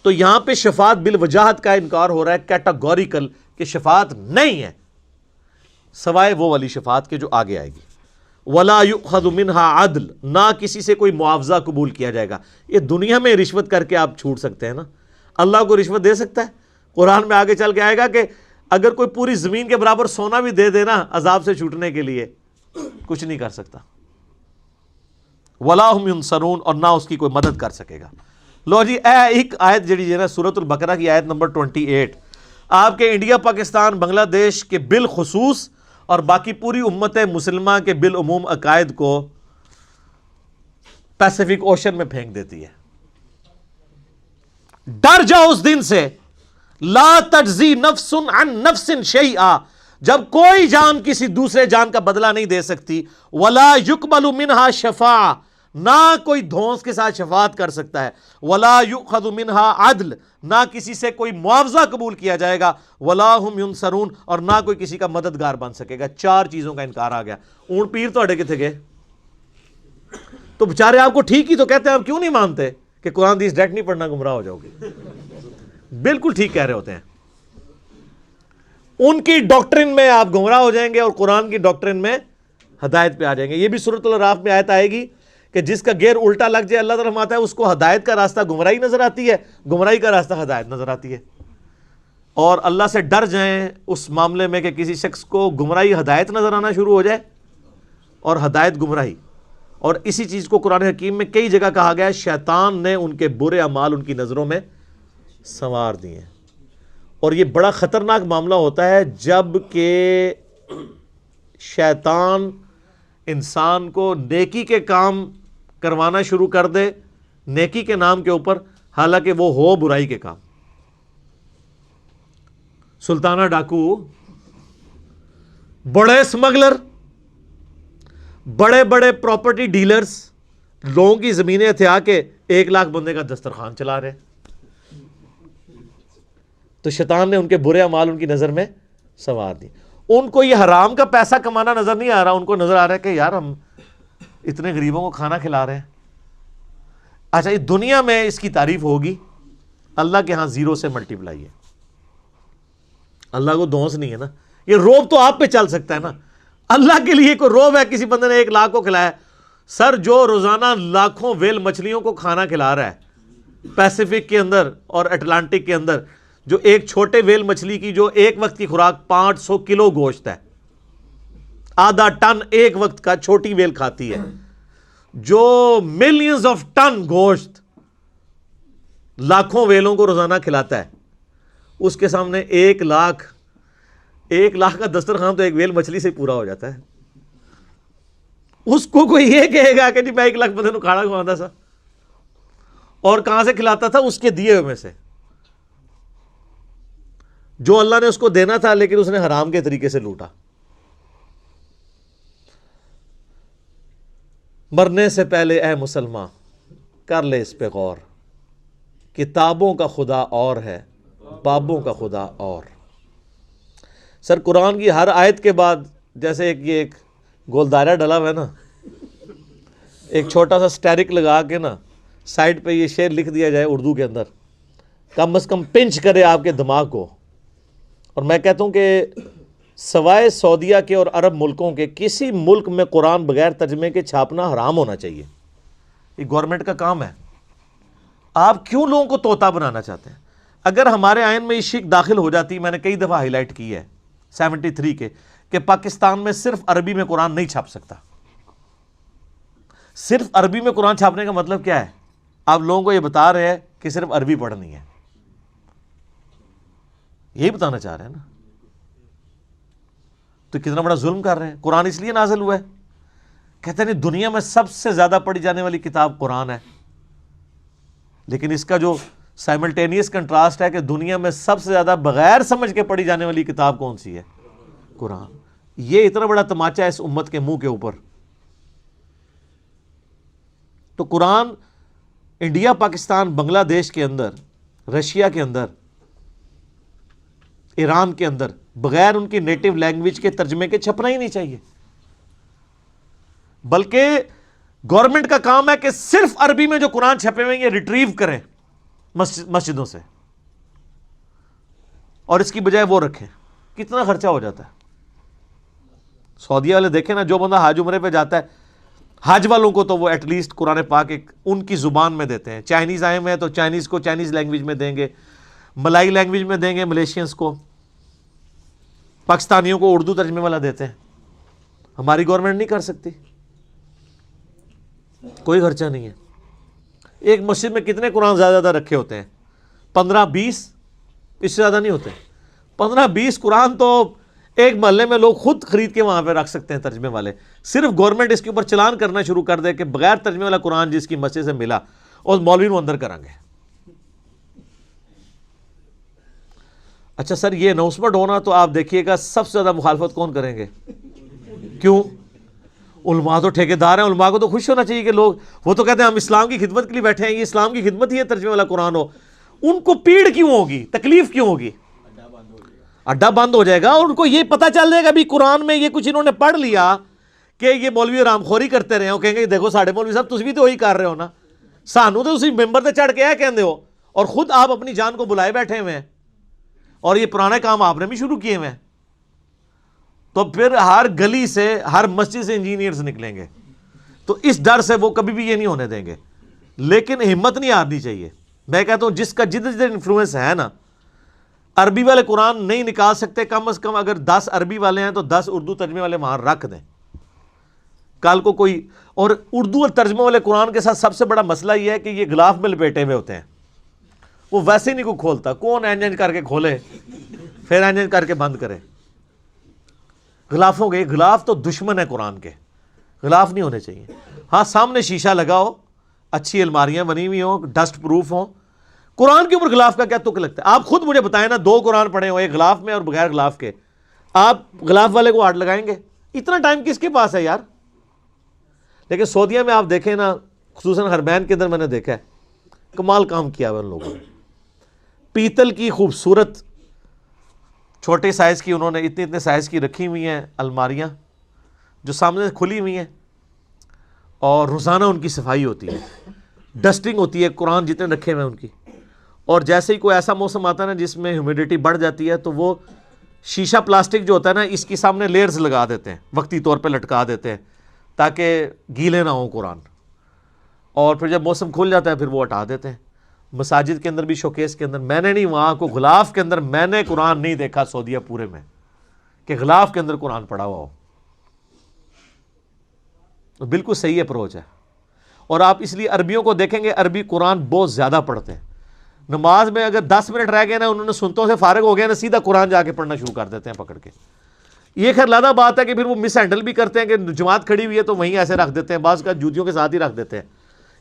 تو یہاں پہ شفاعت بالوجاہت کا انکار ہو رہا ہے، کیٹاگوریکل، کہ شفاعت نہیں ہے سوائے وہ والی شفاعت کے جو آگے آئے گی۔ ولا یؤخذ منها عدل، نہ کسی سے کوئی معاوضہ قبول کیا جائے گا۔ یہ دنیا میں رشوت کر کے آپ چھوٹ سکتے ہیں نا، اللہ کو رشوت دے سکتا ہے؟ قرآن میں آگے چل کے آئے گا کہ اگر کوئی پوری زمین کے برابر سونا بھی دے دینا عذاب سے چھوٹنے کے لیے، کچھ نہیں کر سکتا۔ ولا هم ينصرون، اور نہ اس کی کوئی مدد کر سکے گا۔ لو جی، ایک آیت جڑی ہے نا سورۃ البقرہ کی آیت نمبر 28، آپ کے انڈیا، پاکستان، بنگلہ دیش کے بالخصوص اور باقی پوری امت مسلمہ کے بالعموم عقائد کو پیسیفک اوشن میں پھینک دیتی ہے۔ ڈر جاؤ اس دن سے، لا تجزی نفس عن نفس شیئا، جب کوئی جان کسی دوسرے جان کا بدلہ نہیں دے سکتی، ولا یقبل منہا شفاعہ، نہ کوئی دھونس کے ساتھ شفاعت کر سکتا ہے، ولا یؤخذ منہا عدل، نہ کسی سے کوئی معاوضہ قبول کیا جائے گا، ولا ہم ینصرون، اور نہ کوئی کسی کا مددگار بن سکے گا۔ چار چیزوں کا انکار آ گیا۔ اونٹ پیر تو اڑے کتنے گئے؟ تو بےچارے آپ کو ٹھیک ہی تو کہتے ہیں، آپ کیوں نہیں مانتے کہ قرآن حدیث ڈائریکٹ نہیں پڑھنا گمراہ ہو جاؤ گے؟ بالکل ٹھیک کہہ رہے ہوتے ہیں۔ ان کی ڈاکٹرن میں آپ گمراہ ہو جائیں گے اور قرآن کی ڈاکٹرن میں ہدایت پہ آ جائیں گے۔ یہ بھی سورۃ الاعراف میں آیت آئے گی کہ جس کا گیئر الٹا لگ جائے، اللہ تعالیٰ فرماتا ہے اس کو ہدایت کا راستہ گمراہی نظر آتی ہے، گمراہی کا راستہ ہدایت نظر آتی ہے۔ اور اللہ سے ڈر جائیں اس معاملے میں کہ کسی شخص کو گمراہی ہدایت نظر آنا شروع ہو جائے اور ہدایت گمراہی۔ اور اسی چیز کو قرآن حکیم میں کئی جگہ کہا گیا ہے، شیطان نے ان کے برے اعمال ان کی نظروں میں سنوار دیے۔ اور یہ بڑا خطرناک معاملہ ہوتا ہے جب کہ شیطان انسان کو نیکی کے کام کروانا شروع کر دے، نیکی کے نام کے اوپر، حالانکہ وہ ہو برائی کے کام۔ سلطانہ ڈاکو، بڑے اسمگلر، بڑے بڑے پراپرٹی ڈیلرز لوگوں کی زمینیں ہتھیا کے 1,00,000 بندے کا دسترخوان چلا رہے، تو شیطان نے ان کے برے اعمال ان کی نظر میں سنوار دی۔ ان کو یہ حرام کا پیسہ کمانا نظر نہیں آ رہا، ان کو نظر آ رہا ہے کہ یار ہم اتنے غریبوں کو کھانا کھلا رہے ہیں۔ اچھا، یہ دنیا میں اس کی تعریف ہوگی، اللہ کے ہاں زیرو سے ملٹیپلائی ہے۔ اللہ کو دھونس نہیں ہے نا، یہ روب تو آپ پہ چل سکتا ہے نا۔ اللہ کے لیے کوئی روب ہے کسی بندے نے 1,00,000 کو کھلایا؟ سر، جو روزانہ لاکھوں ویل مچھلیوں کو کھانا کھلا رہا ہے پیسیفک کے اندر اور اٹلانٹک کے اندر، جو ایک چھوٹے ویل مچھلی کی جو ایک وقت کی خوراک 500 کلو گوشت ہے، آدھا ٹن ایک وقت کا چھوٹی ویل کھاتی ہے، جو ملینز آف ٹن گوشت لاکھوں ویلوں کو روزانہ کھلاتا ہے، اس کے سامنے 1,00,000 کا دسترخوان تو ایک ویل مچھلی سے پورا ہو جاتا ہے۔ اس کو کوئی یہ کہے گا کہ جی میں 1,00,000 بندے کو کھانا کھواتا سا، اور کہاں سے کھلاتا تھا؟ اس کے دیے ہوئے میں سے، جو اللہ نے اس کو دینا تھا لیکن اس نے حرام کے طریقے سے لوٹا۔ مرنے سے پہلے اے مسلمان کر لے اس پہ غور، کتابوں کا خدا اور ہے، بابوں کا خدا اور۔ سر، قرآن کی ہر آیت کے بعد جیسے ایک گول دائرہ ڈلا ہوا ہے نا، ایک چھوٹا سا اسٹیرک لگا کے نا سائڈ پہ یہ شعر لکھ دیا جائے اردو کے اندر، کم از کم پنچ کرے آپ کے دماغ کو۔ اور میں کہتا ہوں کہ سوائے سعودیہ کے اور عرب ملکوں کے کسی ملک میں قرآن بغیر ترجمے کے چھاپنا حرام ہونا چاہیے۔ یہ گورنمنٹ کا کام ہے۔ آپ کیوں لوگوں کو طوطا بنانا چاہتے ہیں؟ اگر ہمارے آئین میں یہ شک داخل ہو جاتی، میں نے کئی دفعہ ہائی لائٹ کی ہے 73 کے، کہ پاکستان میں صرف عربی میں قرآن نہیں چھاپ سکتا۔ صرف عربی میں قرآن چھاپنے کا مطلب کیا ہے؟ آپ لوگوں کو یہ بتا رہے ہیں کہ صرف عربی پڑھنی ہے، یہی بتانا چاہ رہے ہیں نا؟ تو کتنا بڑا ظلم کر رہے ہیں۔ قرآن اس لیے نازل ہوا ہے، کہتے ہیں دنیا میں سب سے زیادہ پڑھی جانے والی کتاب قرآن ہے، لیکن اس کا جو سائملٹینیس کنٹراسٹ ہے کہ دنیا میں سب سے زیادہ بغیر سمجھ کے پڑھی جانے والی کتاب کون سی ہے؟ قرآن۔ یہ اتنا بڑا تماچا ہے اس امت کے منہ کے اوپر۔ تو قرآن انڈیا، پاکستان، بنگلہ دیش کے اندر، رشیا کے اندر، ایران کے اندر بغیر ان کی نیٹو لینگویج کے ترجمے کے چھپنا ہی نہیں چاہیے، بلکہ گورنمنٹ کا کام ہے کہ صرف عربی میں جو قرآن چھپے ہوئے ہیں یہ ریٹریو کریں مسجدوں سے، اور اس کی بجائے وہ رکھیں۔ کتنا خرچہ ہو جاتا ہے؟ سعودیہ والے دیکھیں نا، جو بندہ حج عمرے پہ جاتا ہے، حج والوں کو تو وہ ایٹ لیسٹ قرآن پاک ایک ان کی زبان میں دیتے ہیں. چائنیز آئے ہوئے ہیں تو چائنیز کو چائنیز لینگویج میں دیں گے، ملائی لینگویج میں دیں گے ملیشینس کو، پاکستانیوں کو اردو ترجمے والا دیتے ہیں. ہماری گورنمنٹ نہیں کر سکتی، کوئی خرچہ نہیں ہے. ایک مسجد میں کتنے قرآن زیادہ رکھے ہوتے ہیں؟ 15-20، اس سے زیادہ نہیں ہوتے. 15-20 قرآن تو ایک محلے میں لوگ خود خرید کے وہاں پہ رکھ سکتے ہیں ترجمے والے. صرف گورنمنٹ اس کے اوپر چلان کرنا شروع کر دے کہ بغیر ترجمے والا قرآن جس کی مسجد سے ملا اور مولوی کو اندر کریں گے. اچھا سر، یہ اناؤنسمنٹ ہونا تو آپ دیکھیے گا سب سے زیادہ مخالفت کون کریں گے؟ کیوں؟ علماء تو ٹھیکیدار ہیں، علماء کو تو خوش ہونا چاہیے کہ لوگ، وہ تو کہتے ہیں ہم اسلام کی خدمت کے لیے بیٹھے ہیں، یہ اسلام کی خدمت ہی ہے ترجمے والا قرآن ہو. ان کو پیڑ کیوں ہوگی، تکلیف کیوں ہوگی؟ اڈا بند ہو جائے گا اور ان کو یہ پتہ چل جائے گا بھی قرآن میں یہ کچھ انہوں نے پڑھ لیا کہ یہ مولوی رام خوری کرتے رہے ہو. کہیں گے دیکھو ساڑھے مولوی صاحب تسی بھی تو وہی کر رہے ہو نا، سانو تو اسی ممبر تے چڑھ کے ہے کہندے ہو، اور خود آپ اپنی جان کو بلائے بیٹھے ہوئے ہیں، اور یہ پرانے کام آپ نے بھی شروع کیے ہوئے ہیں. تو پھر ہر گلی سے، ہر مسجد سے انجینئرز نکلیں گے. تو اس ڈر سے وہ کبھی بھی یہ نہیں ہونے دیں گے. لیکن ہمت نہیں ہارنی چاہیے. میں کہتا ہوں جس کا جدھر جدھر انفلوئنس ہے نا، عربی والے قرآن نہیں نکال سکتے، کم از کم اگر 10 عربی والے ہیں تو 10 اردو ترجمے والے وہاں رکھ دیں. کل کو کوئی، اور اردو اور ترجمے والے قرآن کے ساتھ سب سے بڑا مسئلہ یہ ہے کہ یہ غلاف میں لپیٹے ہوئے ہوتے ہیں. وہ ویسے ہی نہیں کو کھولتا، کون اینج کر کے کھولے پھر اینج کر کے بند کرے. غلافوں کے، غلاف تو دشمن ہے قرآن کے، غلاف نہیں ہونے چاہیے. ہاں سامنے شیشہ لگاؤ، اچھی الماریاں بنی ہوئی ہوں، ڈسٹ پروف ہوں. قرآن کے اوپر غلاف کا کیا تک لگتا ہے؟ آپ خود مجھے بتائیں نا، 2 قرآن پڑھے ہو، ایک غلاف میں اور بغیر غلاف کے، آپ غلاف والے کو ہاتھ لگائیں گے؟ اتنا ٹائم کس کے پاس ہے یار؟ لیکن سعودیہ میں آپ دیکھیں نا، خصوصاً حرمین کے اندر میں نے دیکھا ہے، کمال کام کیا ہوا ان لوگوں نے. پیتل کی خوبصورت چھوٹے سائز کی انہوں نے اتنے سائز کی رکھی ہوئی ہیں الماریاں جو سامنے سے کھلی ہوئی ہیں، اور روزانہ ان کی صفائی ہوتی ہے، ڈسٹنگ ہوتی ہے، قرآن جتنے رکھے ہوئے ہیں ان کی. اور جیسے ہی کوئی ایسا موسم آتا ہے نا جس میں ہیومیڈیٹی بڑھ جاتی ہے تو وہ شیشہ پلاسٹک جو ہوتا ہے نا، اس کی سامنے لیئرز لگا دیتے ہیں، وقتی طور پہ لٹکا دیتے ہیں تاکہ گیلے نہ ہوں قرآن. اور پھر جب موسم کھل جاتا ہے پھر وہ ہٹا دیتے ہیں. مساجد کے اندر بھی، شوکیس کے اندر، میں نے نہیں، وہاں کو غلاف کے اندر میں نے قرآن نہیں دیکھا سعودیہ پورے میں کہ غلاف کے اندر قرآن پڑھا ہوا ہو. تو بالکل صحیح اپروچ ہے. اور آپ اس لیے عربیوں کو دیکھیں گے، عربی قرآن بہت زیادہ پڑھتے ہیں. نماز میں اگر 10 منٹ رہ گئے نا، انہوں نے سنتوں سے فارغ ہو گیا نا، سیدھا قرآن جا کے پڑھنا شروع کر دیتے ہیں پکڑ کے. یہ خیر لادہ بات ہے کہ پھر وہ مس ہینڈل بھی کرتے ہیں کہ جماعت کھڑی ہوئی ہے تو وہیں ایسے رکھ دیتے ہیں، بعض کا جوتیوں کے ساتھ ہی رکھ دیتے ہیں.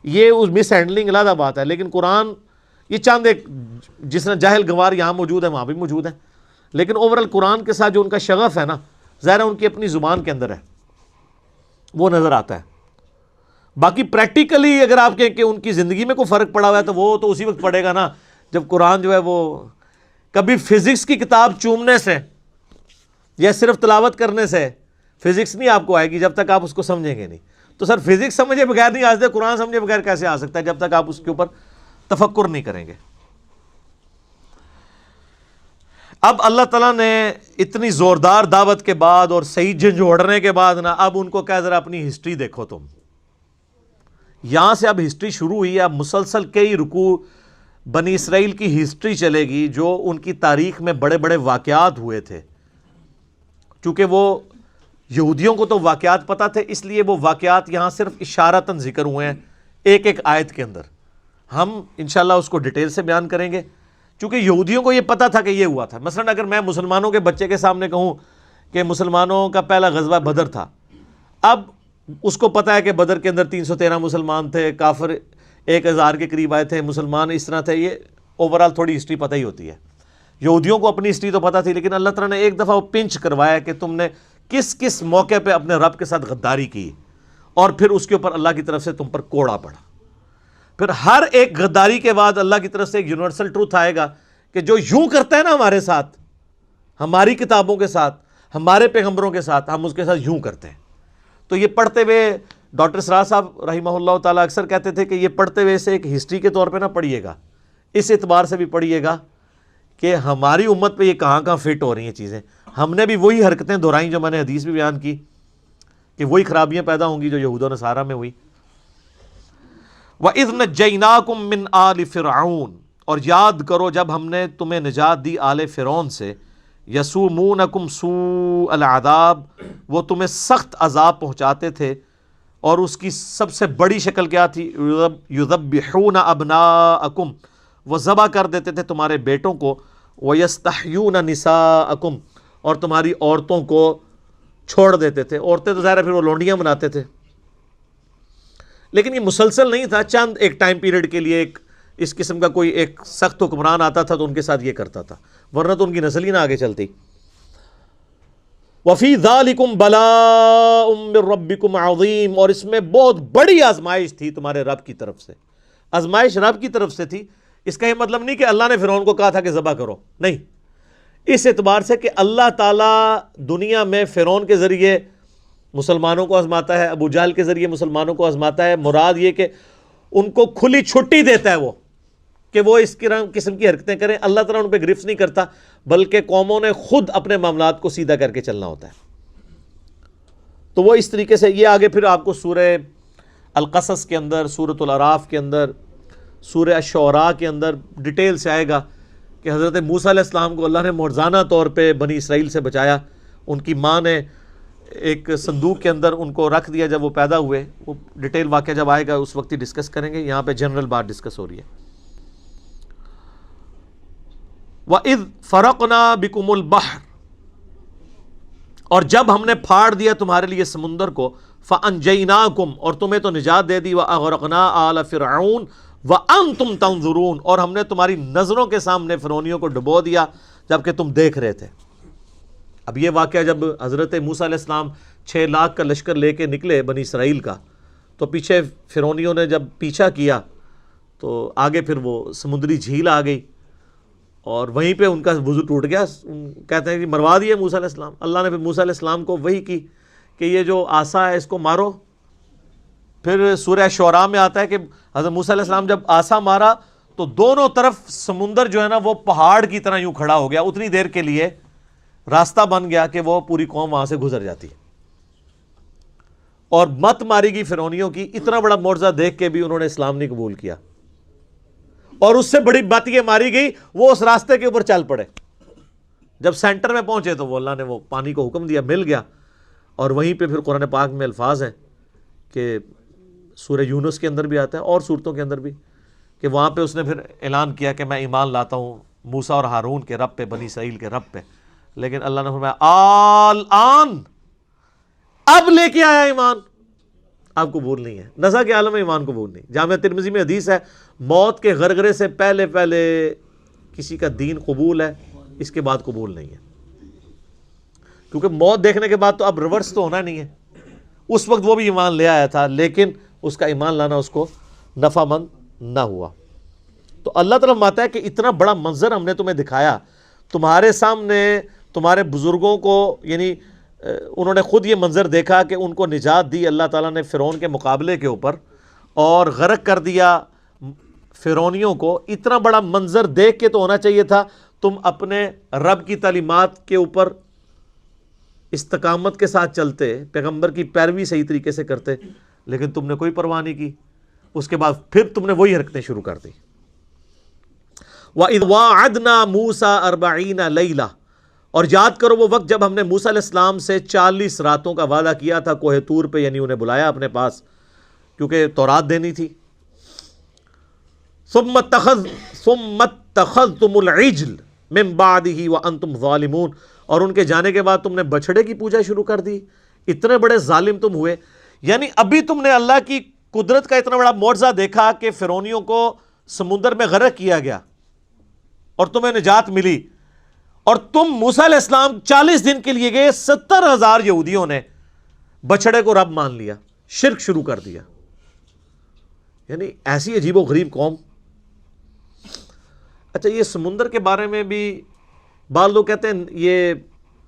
یہ اس مس ہینڈلنگ لادہ بات ہے. لیکن قرآن یہ چاند ایک، جس نے جاہل گوار یہاں موجود ہے وہاں بھی موجود ہے، لیکن اوورال قرآن کے ساتھ جو ان کا شغف ہے نا، ظاہر ہے ان کی اپنی زبان کے اندر ہے، وہ نظر آتا ہے. باقی پریکٹیکلی اگر آپ کہیں کہ ان کی زندگی میں کوئی فرق پڑا ہوا ہے تو وہ تو اسی وقت پڑے گا نا جب قرآن جو ہے وہ کبھی فزکس کی کتاب چومنے سے یا صرف تلاوت کرنے سے فزکس نہیں آپ کو آئے گی جب تک آپ اس کو سمجھیں گے نہیں. تو سر فزکس سمجھے بغیر نہیں آ سکتے، قرآن سمجھے بغیر کیسے آ سکتا ہے جب تک آپ اس کے اوپر تفکر نہیں کریں گے. اب اللہ تعالیٰ نے اتنی زوردار دعوت کے بعد اور صحیح جھنجھوڑنے کے بعد نا، اب ان کو کہہ ذرا اپنی ہسٹری دیکھو تم. یہاں سے اب ہسٹری شروع ہوئی ہے. اب مسلسل کئی رکوع بنی اسرائیل کی ہسٹری چلے گی جو ان کی تاریخ میں بڑے بڑے واقعات ہوئے تھے. چونکہ وہ یہودیوں کو تو واقعات پتہ تھے، اس لیے وہ واقعات یہاں صرف اشارتاً ذکر ہوئے ہیں ایک ایک آیت کے اندر. ہم انشاءاللہ اس کو ڈیٹیل سے بیان کریں گے چونکہ یہودیوں کو یہ پتہ تھا کہ یہ ہوا تھا. مثلا اگر میں مسلمانوں کے بچے کے سامنے کہوں کہ مسلمانوں کا پہلا غزوہ بدر تھا، اب اس کو پتہ ہے کہ بدر کے اندر 313 مسلمان تھے، کافر 1000 کے قریب آئے تھے، مسلمان اس طرح تھے. یہ اوورال تھوڑی ہسٹری پتہ ہی ہوتی ہے. یہودیوں کو اپنی ہسٹری تو پتہ تھی، لیکن اللہ تعالیٰ نے ایک دفعہ وہ پنچ کروایا کہ تم نے کس کس موقع پہ اپنے رب کے ساتھ غداری کی، اور پھر اس کے اوپر اللہ کی طرف سے تم پر کوڑا پڑا. پھر ہر ایک غداری کے بعد اللہ کی طرف سے ایک یونیورسل ٹروتھ آئے گا کہ جو یوں کرتا ہے نا ہمارے ساتھ، ہماری کتابوں کے ساتھ، ہمارے پیغمبروں کے ساتھ، ہم اس کے ساتھ یوں کرتے ہیں. تو یہ پڑھتے ہوئے ڈاکٹر سراج صاحب رحمہ اللہ تعالیٰ اکثر کہتے تھے کہ یہ پڑھتے ہوئے سے ایک ہسٹری کے طور پہ نہ پڑھیے گا، اس اعتبار سے بھی پڑھیے گا کہ ہماری امت پہ یہ کہاں کہاں فٹ ہو رہی ہیں چیزیں. ہم نے بھی وہی حرکتیں دہرائیں جو میں نے حدیث بھی بیان کی کہ وہی خرابیاں پیدا ہوں گی جو یہود و نصارہ میں ہوئی. وَإِذْ نَجَّيْنَاكُمْ مِنْ آلِ فِرْعَوْنَ، اور یاد کرو جب ہم نے تمہیں نجات دی آل فرعون سے. یسومونکم سوء العذاب، وہ تمہیں سخت عذاب پہنچاتے تھے، اور اس کی سب سے بڑی شکل کیا تھی؟ یذبحون ابناءکم، وہ ذبح کر دیتے تھے تمہارے بیٹوں کو. ویستحیون نساءکم، اور تمہاری عورتوں کو چھوڑ دیتے تھے. عورتیں تو ظاہر ہے پھر وہ لونڈیاں بناتے تھے، لیکن یہ مسلسل نہیں تھا، چند ایک ٹائم پیریڈ کے لیے ایک اس قسم کا کوئی ایک سخت حکمران آتا تھا تو ان کے ساتھ یہ کرتا تھا، ورنہ تو ان کی نسل ہی نہ آگے چلتی. وَفِي ذَلِكُمْ بَلَاءٌ مِّن رَبِّكُمْ عَظِيمٌ، اور اس میں بہت بڑی آزمائش تھی تمہارے رب کی طرف سے. آزمائش رب کی طرف سے تھی. اس کا یہ مطلب نہیں کہ اللہ نے فرعون کو کہا تھا کہ ذبح کرو، نہیں، اس اعتبار سے کہ اللہ تعالیٰ دنیا میں فرعون کے ذریعے مسلمانوں کو آزماتا ہے، ابو جہل کے ذریعے مسلمانوں کو آزماتا ہے. مراد یہ کہ ان کو کھلی چھٹی دیتا ہے وہ کہ وہ اس قسم کی حرکتیں کریں. اللہ تعالیٰ ان پہ گرفت نہیں کرتا، بلکہ قوموں نے خود اپنے معاملات کو سیدھا کر کے چلنا ہوتا ہے. تو وہ اس طریقے سے یہ آگے پھر آپ کو سورہ القصص کے اندر، سورۃ الاعراف کے اندر، سورہ الشعراء کے اندر ڈیٹیل سے آئے گا کہ حضرت موسیٰ علیہ السلام کو اللہ نے معجزانہ طور پہ بنی اسرائیل سے بچایا. ان کی ماں نے ایک صندوق کے اندر ان کو رکھ دیا جب وہ پیدا ہوئے. وہ ڈیٹیل واقعہ جب آئے گا اس وقت ہی ڈسکس کریں گے، یہاں پہ جنرل بات ڈسکس ہو رہی ہے. وَإِذْ فَرَقْنَا بِكُمُ الْبَحْرَ، اور جب ہم نے پھاڑ دیا تمہارے لیے سمندر کو. فَأَنْجَيْنَاكُمْ، اور تمہیں تو نجات دے دی. وَأَغْرَقْنَا آلَ فِرْعَوْنَ وَأَنْتُمْ تَنْظُرُونَ، اور ہم نے تمہاری نظروں کے سامنے فرعونیوں کو ڈبو دیا جبکہ تم دیکھ رہے تھے. اب یہ واقعہ جب حضرت موسیٰ علیہ السلام 6 لاکھ کا لشکر لے کے نکلے بنی اسرائیل کا، تو پیچھے فرعونیوں نے جب پیچھا کیا تو آگے پھر وہ سمندری جھیل آ گئی، اور وہیں پہ ان کا وضو ٹوٹ گیا. کہتے ہیں کہ مروا دیے موسیٰ علیہ السلام. اللہ نے پھر موسیٰ علیہ السلام کو وحی کی کہ یہ جو عصا ہے اس کو مارو. پھر سورہ شعراء میں آتا ہے کہ حضرت موسیٰ علیہ السلام جب عصا مارا تو دونوں طرف سمندر جو ہے نا وہ پہاڑ کی طرح یوں کھڑا ہو گیا. اتنی دیر کے لیے راستہ بن گیا کہ وہ پوری قوم وہاں سے گزر جاتی، اور مت ماری گئی فرعونیوں کی. اتنا بڑا معجزہ دیکھ کے بھی انہوں نے اسلام نہیں قبول کیا، اور اس سے بڑی بات یہ ماری گئی وہ اس راستے کے اوپر چل پڑے. جب سینٹر میں پہنچے تو وہ اللہ نے وہ پانی کو حکم دیا، مل گیا. اور وہیں پہ پھر قرآن پاک میں الفاظ ہیں کہ سورہ یونس کے اندر بھی آتا ہے اور سورتوں کے اندر بھی، کہ وہاں پہ اس نے پھر اعلان کیا کہ میں ایمان لاتا ہوں موسیٰ اور ہارون کے رب پہ، بنی اسرائیل کے رب پہ. لیکن اللہ نے فرمایا آن، اب لے کے آیا ایمان، اب قبول نہیں ہے. نزا کے عالم میں ایمان قبول نہیں. جامعہ ترمذی میں حدیث ہے موت کے غرغرے سے پہلے پہلے کسی کا دین قبول ہے، اس کے بعد قبول نہیں ہے. کیونکہ موت دیکھنے کے بعد تو اب ریورس تو ہونا نہیں ہے. اس وقت وہ بھی ایمان لے آیا تھا، لیکن اس کا ایمان لانا اس کو نفع مند نہ ہوا. تو اللہ تعالیٰ فرماتا ہے کہ اتنا بڑا منظر ہم نے تمہیں دکھایا تمہارے سامنے. تمہارے بزرگوں کو، یعنی انہوں نے خود یہ منظر دیکھا کہ ان کو نجات دی اللہ تعالیٰ نے فرعون کے مقابلے کے اوپر، اور غرق کر دیا فرعونیوں کو. اتنا بڑا منظر دیکھ کے تو ہونا چاہیے تھا تم اپنے رب کی تعلیمات کے اوپر استقامت کے ساتھ چلتے، پیغمبر کی پیروی صحیح طریقے سے کرتے، لیکن تم نے کوئی پرواہ نہیں کی. اس کے بعد پھر تم نے وہی حرکتیں شروع کر دی. وَإِذْ وَاعَدْنَا مُوسَىٰ 40 لَيْلَةً، اور یاد کرو وہ وقت جب ہم نے موسیٰ علیہ السلام سے 40 راتوں کا وعدہ کیا تھا کوہ طور پہ، یعنی انہیں بلایا اپنے پاس کیونکہ تورات دینی تھی. ثُمَّ اتَّخَذْتُمُ الْعِجْلَ مِن بَعْدِهِ وَأَنْتُمْ ظَالِمُونَ، اور ان کے جانے کے بعد تم نے بچھڑے کی پوجا شروع کر دی. اتنے بڑے ظالم تم ہوئے. یعنی ابھی تم نے اللہ کی قدرت کا اتنا بڑا معجزہ دیکھا کہ فرعونیوں کو سمندر میں غرق کیا گیا اور تمہیں نجات ملی، اور تم موسیٰ علیہ السلام 40 دن کے لیے گئے. 70,000 یہودیوں نے بچھڑے کو رب مان لیا، شرک شروع کر دیا. یعنی ایسی عجیب و غریب قوم. اچھا، یہ سمندر کے بارے میں بھی بعض لوگ کہتے ہیں یہ